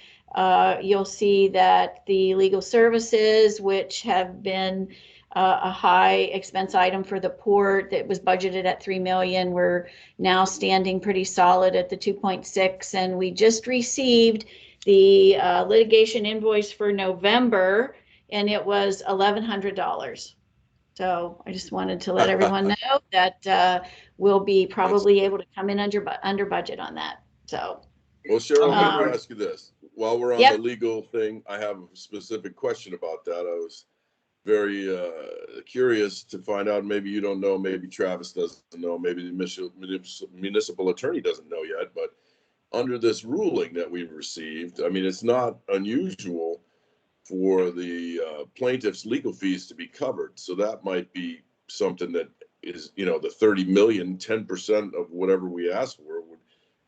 you'll see that the legal services, which have been a high expense item for the port that was budgeted at $3 million, we're now standing pretty solid at the 2.6, and we just received the litigation invoice for November, and it was $1,100. So I just wanted to let everyone know that we'll be probably able to come in under budget on that. So. Well, Cheryl, let me ask you this. While we're on the legal thing, I have a specific question about that. I was very curious to find out. Maybe you don't know, maybe Travis doesn't know, maybe the municipal attorney doesn't know yet, but under this ruling that we've received, I mean, it's not unusual for the plaintiff's legal fees to be covered. So that might be something that is, the 30 million, 10% of whatever we ask for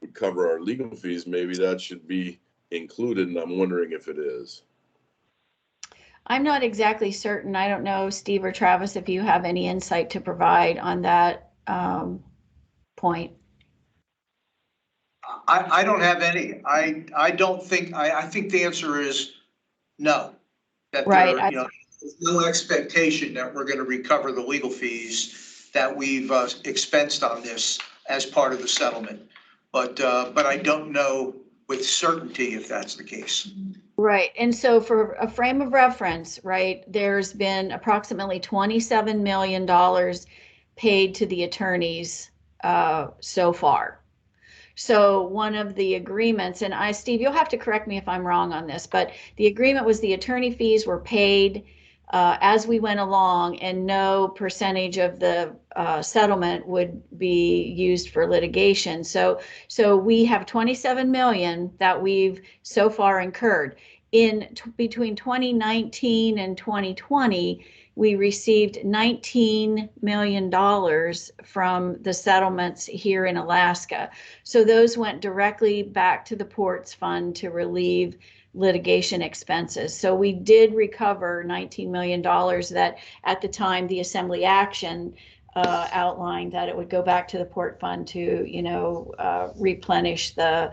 would cover our legal fees. Maybe that should be included, and I'm wondering if it is. I'm not exactly certain. I don't know, Steve or Travis, if you have any insight to provide on that point. I don't have any. I don't think, I think the answer is no. That right. There's no expectation that we're going to recover the legal fees that we've expensed on this as part of the settlement. But I don't know with certainty if that's the case. Right. And so for a frame of reference, right, there's been approximately $27 million paid to the attorneys so far. So one of the agreements, and Steve, you'll have to correct me if I'm wrong on this, but the agreement was the attorney fees were paid as we went along, and no percentage of the settlement would be used for litigation. So we have 27 million that we've so far incurred. Between 2019 and 2020, we received $19 million from the settlements here in Alaska. So those went directly back to the port's fund to relieve litigation expenses. So we did recover $19 million that at the time the Assembly action outlined that it would go back to the port fund to, replenish the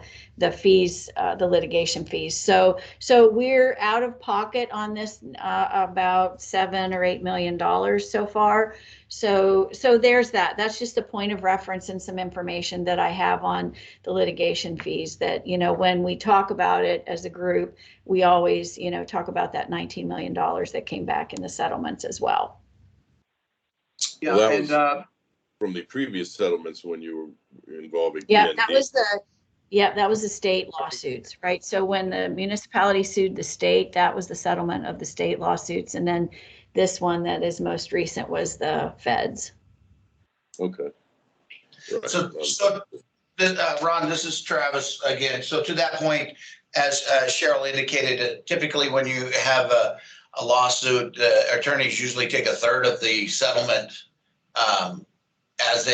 fees, the litigation fees. So we're out of pocket on this about $7 or $8 million so far. So there's that. That's just a point of reference and some information that I have on the litigation fees that, when we talk about it as a group, we always, talk about that $19 million that came back in the settlements as well. Yeah, well, that was from the previous settlements when you were involving. Yeah, that was the state lawsuits, right? So when the municipality sued the state, that was the settlement of the state lawsuits, and then this one that is most recent was the feds. Okay. Right. So Ron, this is Travis again. So to that point, as Cheryl indicated, typically when you have a lawsuit, attorneys usually take a third of the settlement as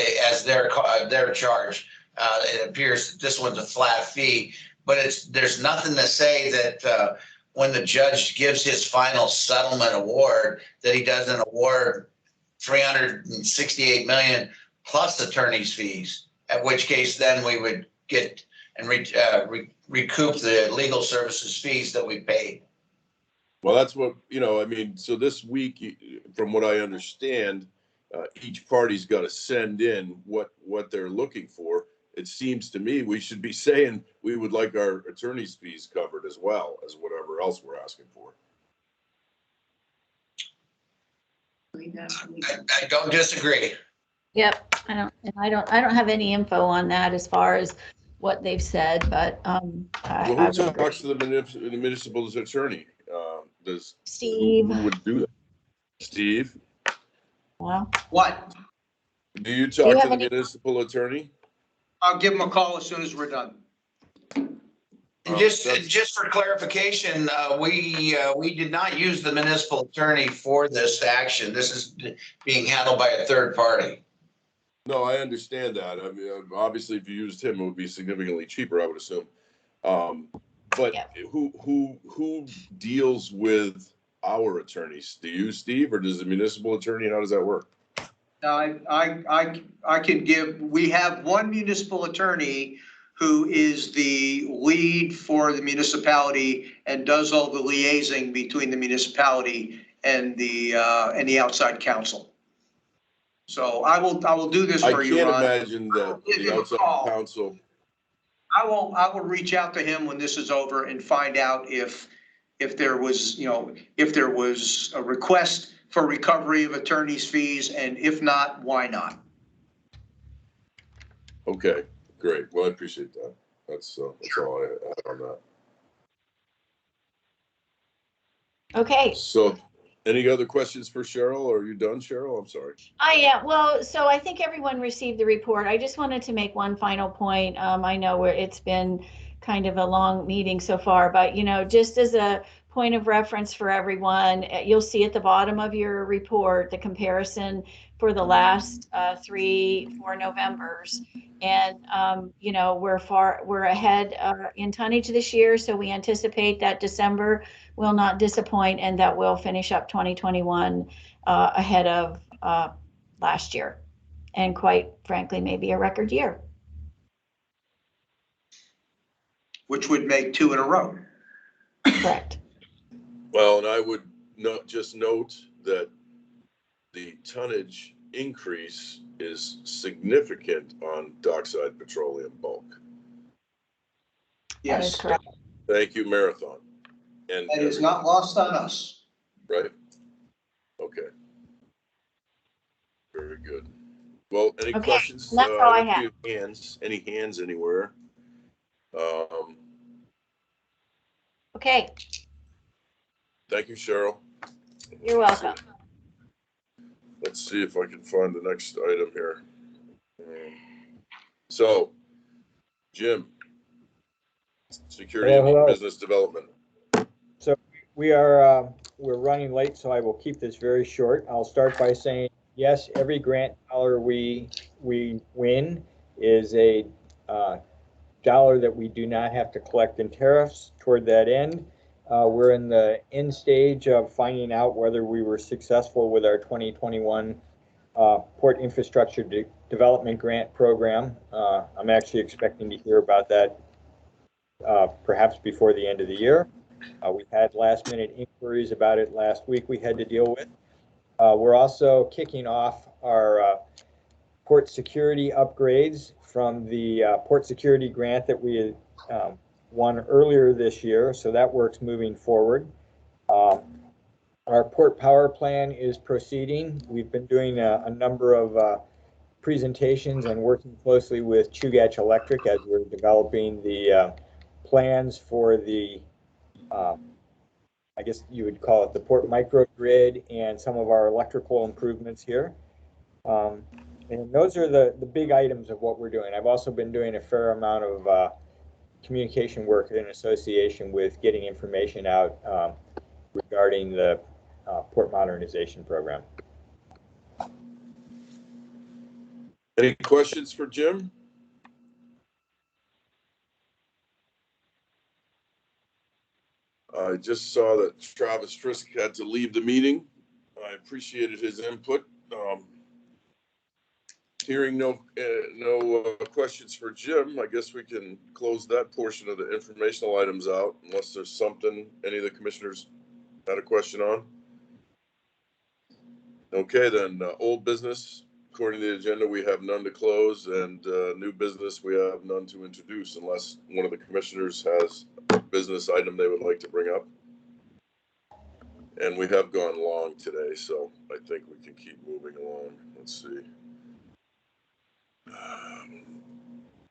their charge. It appears that this one's a flat fee, but there's nothing to say that when the judge gives his final settlement award, that he doesn't award $368 million plus attorney's fees, at which case then we would get and recoup the legal services fees that we paid. Well, that's what, I mean, so this week, from what I understand, each party's got to send in what they're looking for. It seems to me we should be saying we would like our attorney's fees covered as well as whatever else we're asking for. I don't disagree. Yep, I don't have any info on that as far as what they've said, but Well, who talks to the municipal attorney? Does Steve. Who would do that? Steve? Well, What? Do you talk to the municipal attorney? I'll give him a call as soon as we're done. And just for clarification, we did not use the municipal attorney for this action. This is being handled by a third party. No, I understand that. I mean, obviously, if you used him, it would be significantly cheaper, I would assume. But who deals with our attorneys? Do you, Steve, or does the municipal attorney? How does that work? I can give, we have one municipal attorney who is the lead for the municipality and does all the liaising between the municipality and the outside counsel. So I will do this for you, Ron. I can't imagine that the outside counsel. I will reach out to him when this is over and find out if there was, if there was a request for recovery of attorney's fees, and if not, why not? Okay, great. Well, I appreciate that. That's all I have on that. okay. So, any other questions for Cheryl? Are you done, Cheryl? I'm sorry. Well, so I think everyone received the report. I just wanted to make one final point. I know where it's been kind of a long meeting so far, but just as a point of reference for everyone, you'll see at the bottom of your report the comparison for the last 3-4 Novembers, and we're ahead in tonnage this year, so we anticipate that December will not disappoint and that we'll finish up 2021 ahead of last year, and quite frankly maybe a record year, which would make 2 in a row. Correct. Well, and I would just note that the tonnage increase is significant on dockside petroleum bulk. Yes. That is correct. Thank you, Marathon. And that is not lost on us. Right. Okay. Very good. Well, any questions? That's all I have. Hands? Any hands anywhere? Okay. Thank you, Cheryl. You're welcome. Let's see if I can find the next item here. So, Jim, security and business development. So we're running late, so I will keep this very short. I'll start by saying, yes, every grant dollar we win is a dollar that we do not have to collect in tariffs. Toward that end, we're in the end stage of finding out whether we were successful with our 2021 Port Infrastructure Development Grant Program. I'm actually expecting to hear about that perhaps before the end of the year. We had last-minute inquiries about it last week we had to deal with. We're also kicking off our port security upgrades from the port security grant that we won earlier this year, so that work's moving forward. Our port power plan is proceeding. We've been doing a number of presentations and working closely with Chugach Electric as we're developing the plans for the I guess you would call it the port microgrid and some of our electrical improvements here. And those are the big items of what we're doing. I've also been doing a fair amount of communication work in association with getting information out regarding the port modernization program. Any questions for Jim? I just saw that Travis Trisk had to leave the meeting. I appreciated his input. Hearing no questions for Jim, I guess we can close that portion of the informational items out unless there's something any of the commissioners had a question on. Okay, then old business, according to the agenda, we have none to close, and new business, we have none to introduce unless one of the commissioners has a business item they would like to bring up. And we have gone long today, so I think we can keep moving along. Let's see.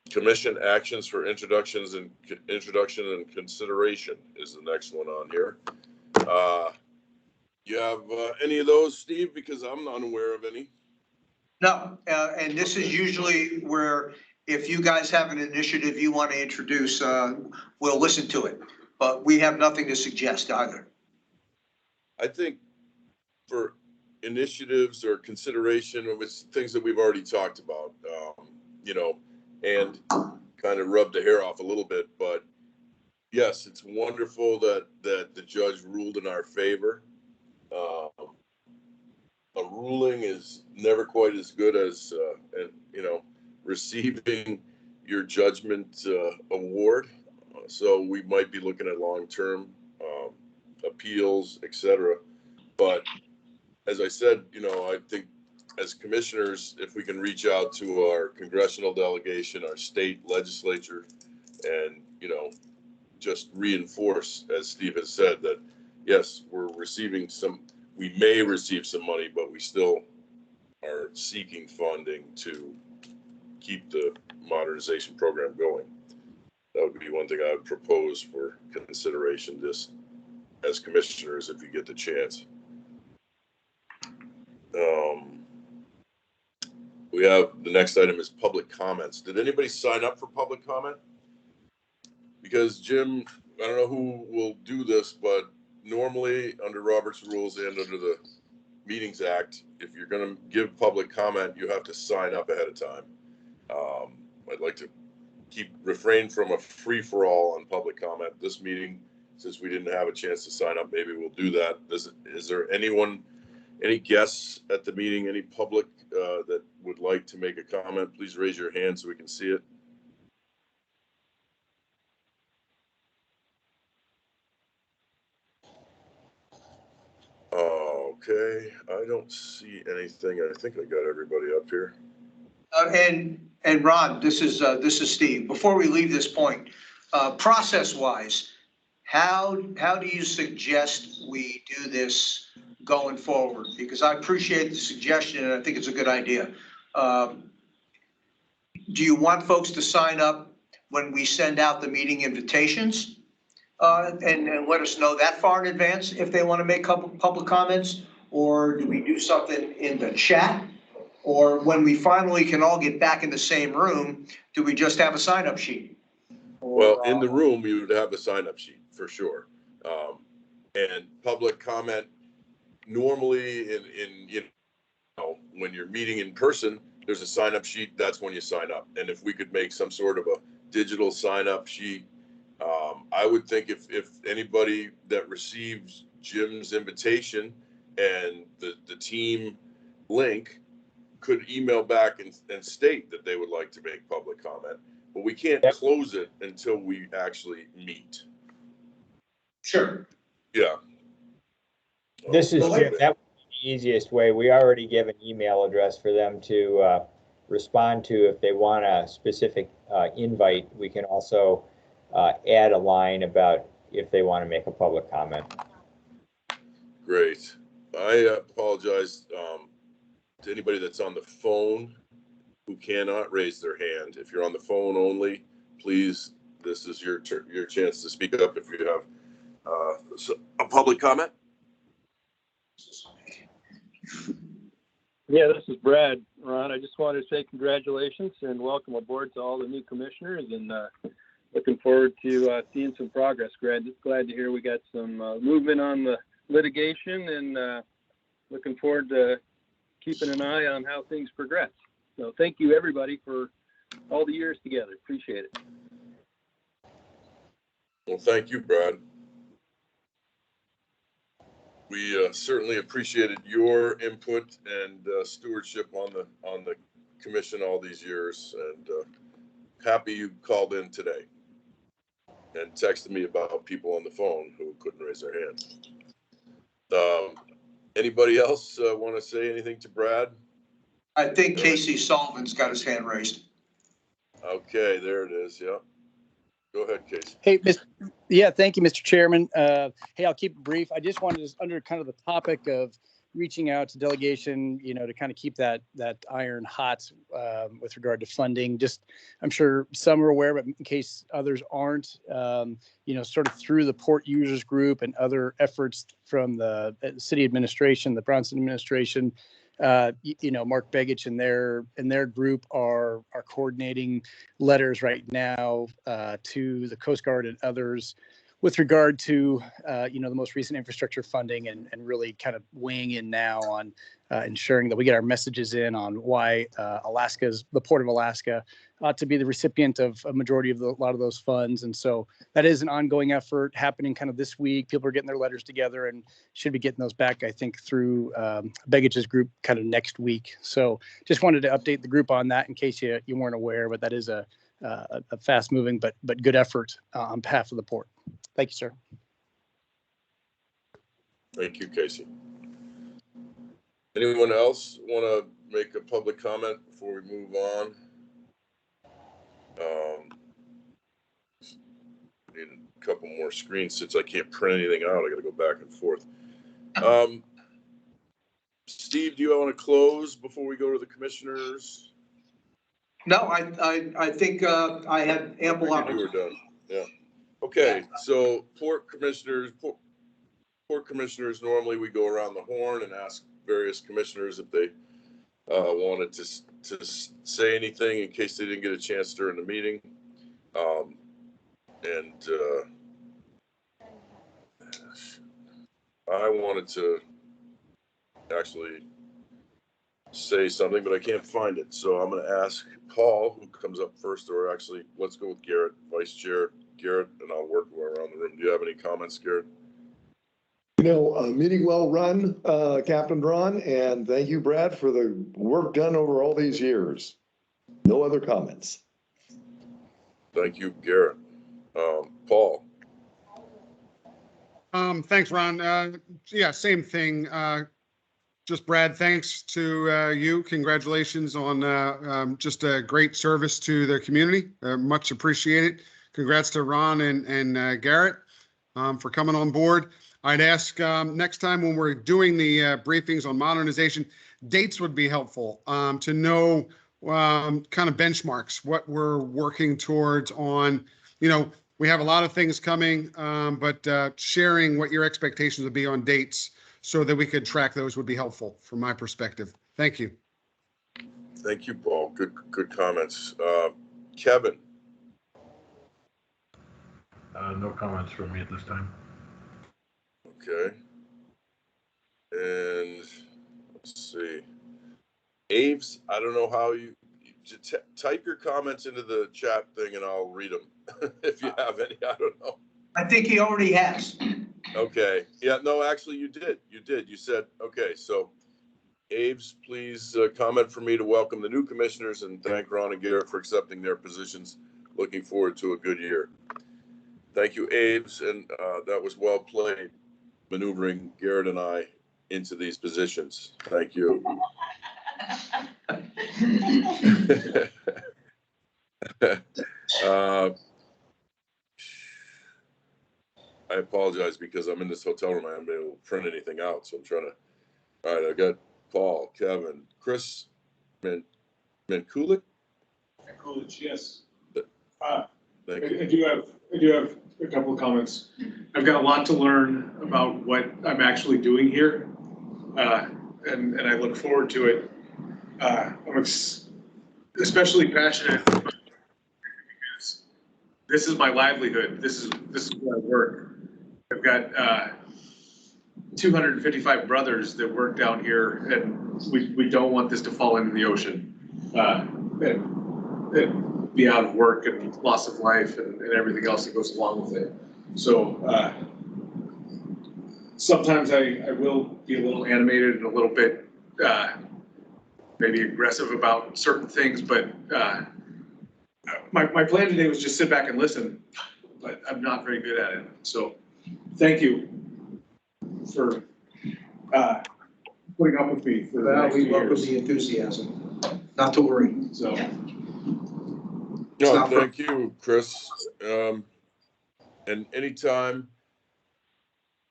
Commission actions for introduction and consideration is the next one on here. You have any of those, Steve? Because I'm not aware of any. No, and this is usually where if you guys have an initiative you want to introduce, we'll listen to it. But we have nothing to suggest either. I think for initiatives or consideration of things that we've already talked about, you know, and kind of rubbed the hair off a little bit, but yes, it's wonderful that the judge ruled in our favor. A ruling is never quite as good as, you know, receiving your judgment award. So we might be looking at long-term appeals, etc. But as I said, you know, I think as commissioners, if we can reach out to our congressional delegation, our state legislature, and, you know, just reinforce, as Steve has said, that yes, we're receiving we may receive some money, but we still are seeking funding to keep the modernization program going. That would be one thing I would propose for consideration, just as commissioners, if you get the chance. We have, the next item is public comments. Did anybody sign up for public comment? Because Jim, I don't know who will do this, but normally under Robert's rules and under the Meetings Act, if you're going to give public comment, you have to sign up ahead of time. I'd like to refrain from a free-for-all on public comment this meeting. Since we didn't have a chance to sign up, maybe we'll do that. Is there anyone, any guests at the meeting, any public that would like to make a comment? Please raise your hand so we can see it. Okay, I don't see anything. I think I got everybody up here. And Ron, this is Steve. Before we leave this point, process-wise, how do you suggest we do this going forward? Because I appreciate the suggestion and I think it's a good idea. Do you want folks to sign up when we send out the meeting invitations? And let us know that far in advance if they want to make public comments? Or do we do something in the chat? Or when we finally can all get back in the same room, do we just have a sign-up sheet? Well, in the room, we would have a sign-up sheet for sure. And public comment, normally in you know, when you're meeting in person, there's a sign-up sheet. That's when you sign up. And if we could make some sort of a digital sign-up sheet, I would think if anybody that receives Jim's invitation and the team link could email back and state that they would like to make public comment, but we can't close it until we actually meet. Sure. Yeah. This is Jim. That would be the easiest way. We already give an email address for them to respond to if they want a specific invite. We can also add a line about if they want to make a public comment. Great. I apologize to anybody that's on the phone who cannot raise their hand. If you're on the phone only, please, this is your chance to speak up if you have a public comment. Yeah, this is Brad. Ron, I just wanted to say congratulations and welcome aboard to all the new commissioners, and looking forward to seeing some progress. Glad to hear we got some movement on the litigation and looking forward to keeping an eye on how things progress. So thank you, everybody, for all the years together. Appreciate it. Well, thank you, Brad. We certainly appreciated your input and stewardship on the commission all these years, and happy you called in today and texted me about people on the phone who couldn't raise their hand. Anybody else want to say anything to Brad? I think Casey Sullivan's got his hand raised. Okay, there it is. Yeah. Go ahead, Casey. Hey, thank you, Mr. Chairman. Hey, I'll keep it brief. I just wanted to, under kind of the topic of reaching out to delegation, to kind of keep that iron hot with regard to funding. Just, I'm sure some are aware, but in case others aren't, sort of through the port users group and other efforts from the city administration, the Bronson administration, Mark Begich and their group are coordinating letters right now to the Coast Guard and others with regard to the most recent infrastructure funding and really kind of weighing in now on ensuring that we get our messages in on why the Port of Alaska ought to be the recipient of a majority of a lot of those funds. And so that is an ongoing effort happening kind of this week. People are getting their letters together and should be getting those back, I think, through Begich's group kind of next week. So just wanted to update the group on that in case you weren't aware, but that is a fast moving but good effort on behalf of the port. Thank you, sir. Thank you, Casey. Anyone else want to make a public comment before we move on? Need a couple more screens since I can't print anything out. I got to go back and forth. Steve, do you want to close before we go to the commissioners? No, I think I had ample opportunity. You were done. Yeah. Okay. So port commissioners, normally we go around the horn and ask various commissioners if they wanted to say anything in case they didn't get a chance during the meeting. I wanted to actually say something, but I can't find it. So I'm going to ask Paul, who comes up first, or actually, let's go with Garrett, Vice Chair Garrett, and I'll work around the room. Do you have any comments, Garrett? Meeting well run, Captain Ron, and thank you, Brad, for the work done over all these years. No other comments. Thank you, Garrett. Paul. Thanks, Ron. Yeah, same thing. Just Brad, thanks to you. Congratulations on just a great service to the community. Much appreciated. Congrats to Ron and Garrett for coming on board. I'd ask next time when we're doing the briefings on modernization, dates would be helpful to know kind of benchmarks, what we're working towards on, we have a lot of things coming, but sharing what your expectations would be on dates so that we could track those would be helpful from my perspective. Thank you. Thank you, Paul. Good comments. Kevin. No comments from me at this time. Okay. And let's see. Aves, I don't know how you type your comments into the chat thing and I'll read them if you have any. I don't know. I think he already has. Okay. Yeah, no, actually you did. You said, okay. So Aves, please comment for me to welcome the new commissioners and thank Ron and Garrett for accepting their positions. Looking forward to a good year. Thank you, Aves. And that was well played, maneuvering Garrett and I into these positions. Thank you. I apologize because I'm in this hotel room. I haven't been able to print anything out, so I'm trying to. All right, I got Paul, Kevin, Chris, Mankulik. Mankulik, yes. Thank you. I do have a couple of comments. I've got a lot to learn about what I'm actually doing here, and I look forward to it. I'm especially passionate because this is my livelihood. This is where I work. I've got 255 brothers that work down here, and we don't want this to fall into the ocean and be out of work and loss of life and everything else that goes along with it. So sometimes I will be a little animated and a little bit maybe aggressive about certain things, but my plan today was just sit back and listen, but I'm not very good at it. So thank you for putting up with me for the next 2 We welcome years. the enthusiasm, not to worry. So. No, thank you, Chris. And anytime,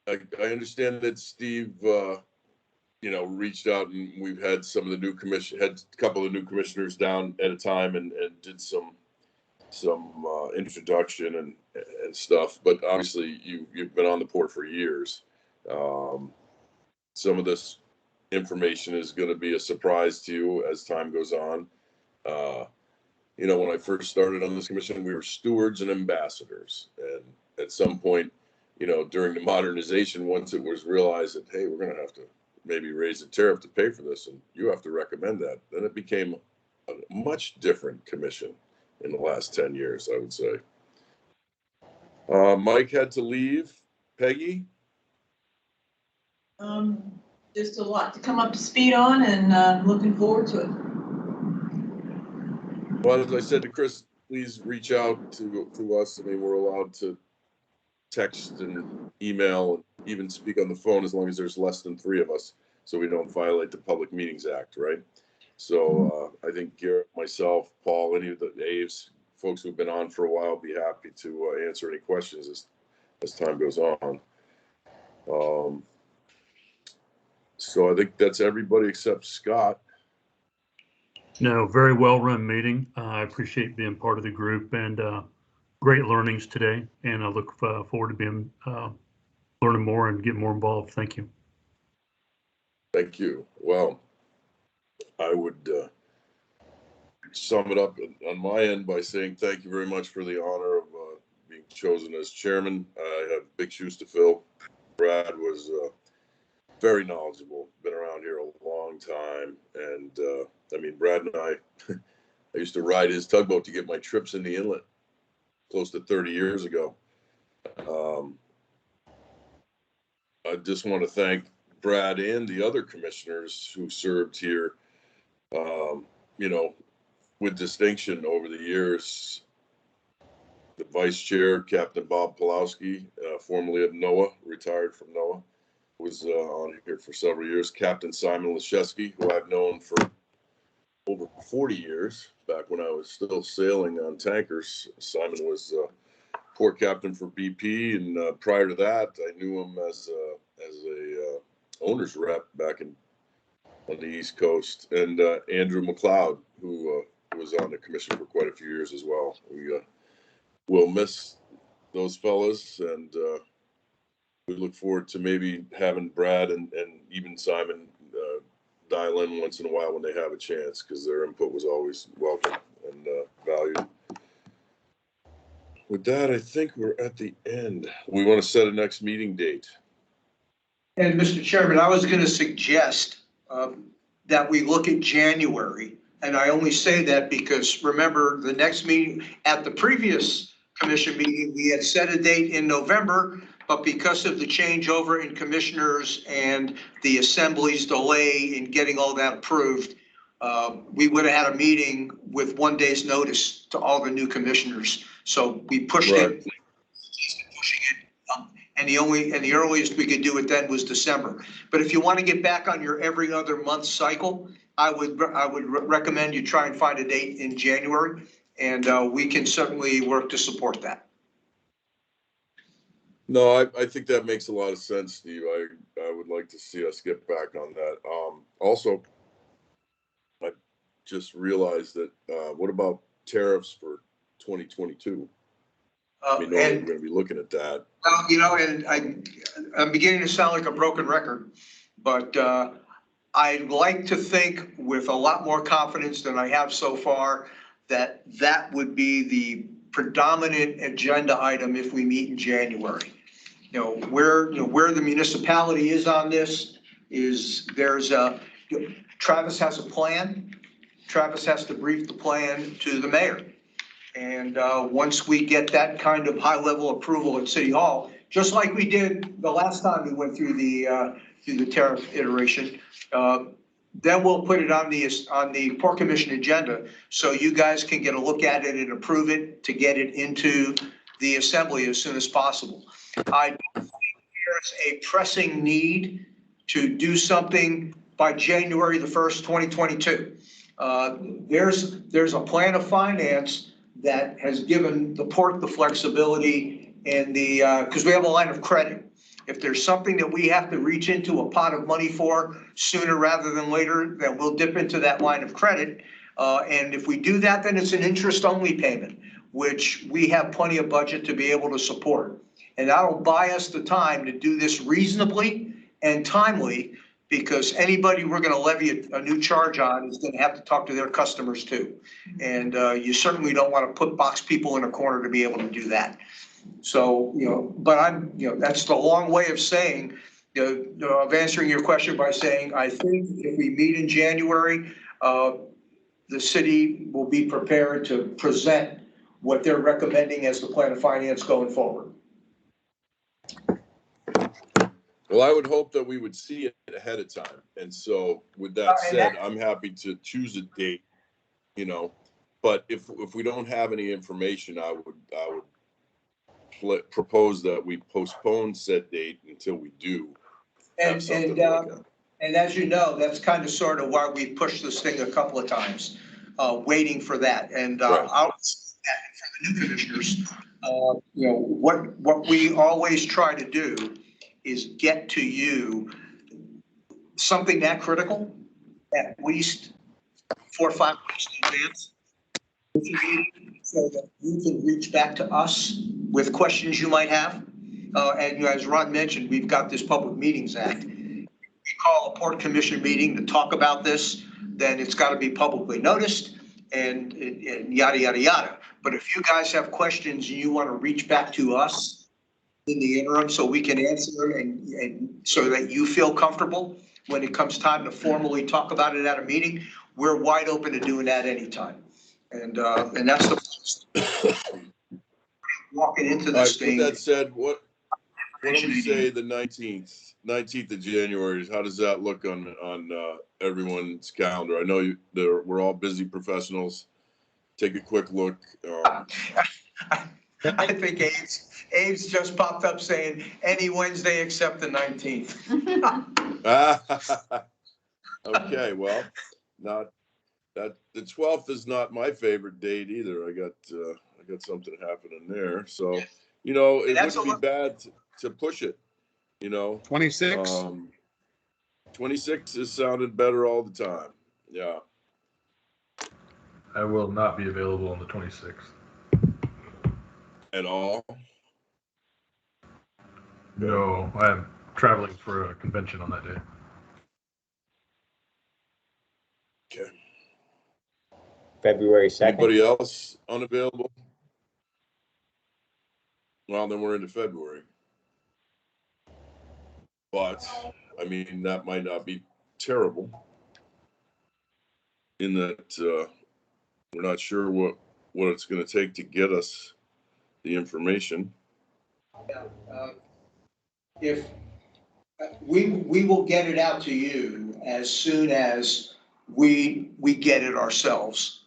I understand that Steve, reached out, and we've had some of the new had a couple of new commissioners down at a time and did some introduction and stuff. But obviously, you've been on the port for years. Some of this information is going to be a surprise to you as time goes on. When I first started on this commission, we were stewards and ambassadors. And at some point, during the modernization, once it was realized that, hey, we're going to have to maybe raise the tariff to pay for this, and you have to recommend that, then it became a much different commission in the last 10 years, I would say. Mike had to leave. Peggy? Just a lot to come up to speed on, and looking forward to it. Well, as I said to Chris, please reach out to us. I mean, we're allowed to text and email and even speak on the phone as long as there's less than 3 of us, so we don't violate the Public Meetings Act, right? So I think Garrett, myself, Paul, any of the Aves, folks who've been on for a while, be happy to answer any questions as time goes on. So I think that's everybody except Scott. No, very well-run meeting. I appreciate being part of the group, and great learnings today. And I look forward to being learning more and getting more involved. Thank you. Thank you. Well, I would sum it up on my end by saying thank you very much for the honor of being chosen as chairman. I have big shoes to fill. Brad was very knowledgeable, been around here a long time. And Brad and I used to ride his tugboat to get my trips in the inlet close to 30 years ago. I just want to thank Brad and the other commissioners who served here, with distinction over the years. The vice chair, Captain Bob Pulowski, formerly of NOAA, retired from NOAA, was on here for several years. Captain Simon Leszewski, who I've known for over 40 years, back when I was still sailing on tankers. Simon was port captain for BP, and prior to that, I knew him as a owner's rep back on the East Coast. And Andrew McLeod, who was on the commission for quite a few years as well. We will miss those fellas, and we look forward to maybe having Brad and even Simon dial in once in a while when they have a chance, because their input was always welcome and valued. With that, I think we're at the end. We want to set a next meeting date. And Mr. Chairman, I was going to suggest that we look at January. And I only say that because, remember, the next meeting, at the previous commission meeting, we had set a date in November, but because of the changeover in commissioners and the assembly's delay in getting all that approved, we would have had a meeting with 1 day's notice to all the new commissioners. So we pushed it. And the earliest we could do it then was December. But if you want to get back on your every other month cycle, I would recommend you try and find a date in January, and we can certainly work to support that. No, I think that makes a lot of sense, Steve. I would like to see us get back on that. Also, I just realized that what about tariffs for 2022? We're going to be looking at that. Well, and I'm beginning to sound like a broken record, but I'd like to think with a lot more confidence than I have so far that that would be the predominant agenda item if we meet in January. where the municipality is on this is Travis has a plan. Travis has to brief the plan to the mayor. And once we get that kind of high level approval at City Hall, just like we did the last time we went through the tariff iteration, then we'll put it on the Port Commission agenda so you guys can get a look at it and approve it to get it into the assembly as soon as possible. I think there's a pressing need to do something by January the 1st, 2022. There's a plan of finance that has given the port the flexibility and because we have a line of credit. If there's something that we have to reach into a pot of money for sooner rather than later, then we'll dip into that line of credit. And if we do that, then it's an interest-only payment, which we have plenty of budget to be able to support. And that'll buy us the time to do this reasonably and timely, because anybody we're going to levy a new charge on is going to have to talk to their customers too. And you certainly don't want to put box people in a corner to be able to do that. So, but that's the long way of saying, of answering your question by saying, I think if we meet in January, the city will be prepared to present what they're recommending as the plan of finance going forward. Well, I would hope that we would see it ahead of time. And so with that said, I'm happy to choose a date, but if we don't have any information, I would propose that we postpone said date until we do have something to look at. And as you know, that's kind of sort of why we pushed this thing a couple of times, waiting for that. And I'll for the new commissioners, what we always try to do is get to you something that critical at least 4 or 5 weeks in advance, so that you can reach back to us with questions you might have. And as Ron mentioned, we've got this Public Meetings Act. We call a Port Commission meeting to talk about this, then it's got to be publicly noticed and yada, yada, yada. But if you guys have questions and you want to reach back to us in the interim so we can answer them and so that you feel comfortable when it comes time to formally talk about it at a meeting, we're wide open to doing that anytime. And that's the walking into this thing. With that said, what do we say the 19th of January? How does that look on everyone's calendar? I know we're all busy professionals. Take a quick look. I think Abe's just popped up saying any Wednesday except the 19th. Okay, well, not that the 12th is not my favorite date either. I got something happening there, so it wouldn't be bad to push it. 26. 26 has sounded better all the time. Yeah. I will not be available on the 26th. At all? No, I'm traveling for a convention on that day. Okay. February 2nd. Anybody else unavailable? Well, then we're into February. But, I mean, that might not be terrible in that we're not sure what it's going to take to get us the information. If we will get it out to you as soon as we get it ourselves,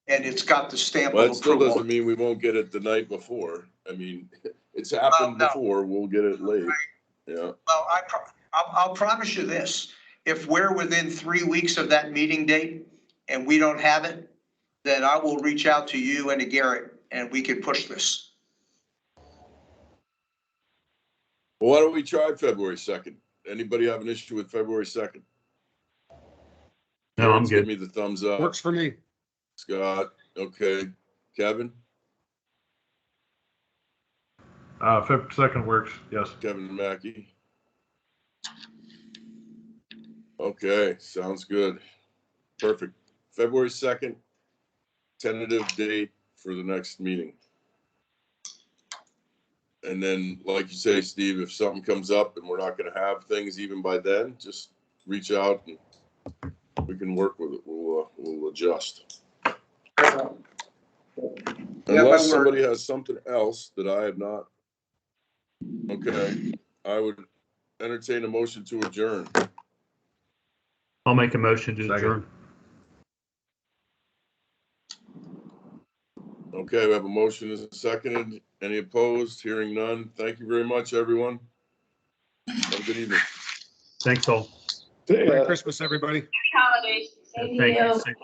and it's got the stamp Well, of that still approval. doesn't mean we won't get it the night before. I mean, it's happened before. We'll get it late. Yeah. Well, I'll promise you this: if we're within 3 weeks of that meeting date and we don't have it, then I will reach out to you and to Garrett, and we can push this. Well, why don't we try February 2nd? Anybody have an issue with February 2nd? No, I'm good. Give me the thumbs up. Works for me. Scott, okay. Kevin? February 2nd works, yes. Kevin and Mackey? Okay, sounds good. Perfect. February 2nd, tentative date for the next meeting. And then, like you say, Steve, if something comes up and we're not gonna have things even by then, just reach out and we can work with it. We'll adjust. Unless somebody has something else that I have not. Okay, I would entertain a motion to adjourn. I'll make a motion to adjourn. Okay, we have a motion is seconded. Any opposed? Hearing none. Thank you very much, everyone. Have a good evening. Thanks all. Merry Christmas, everybody. Holidays. Thank you.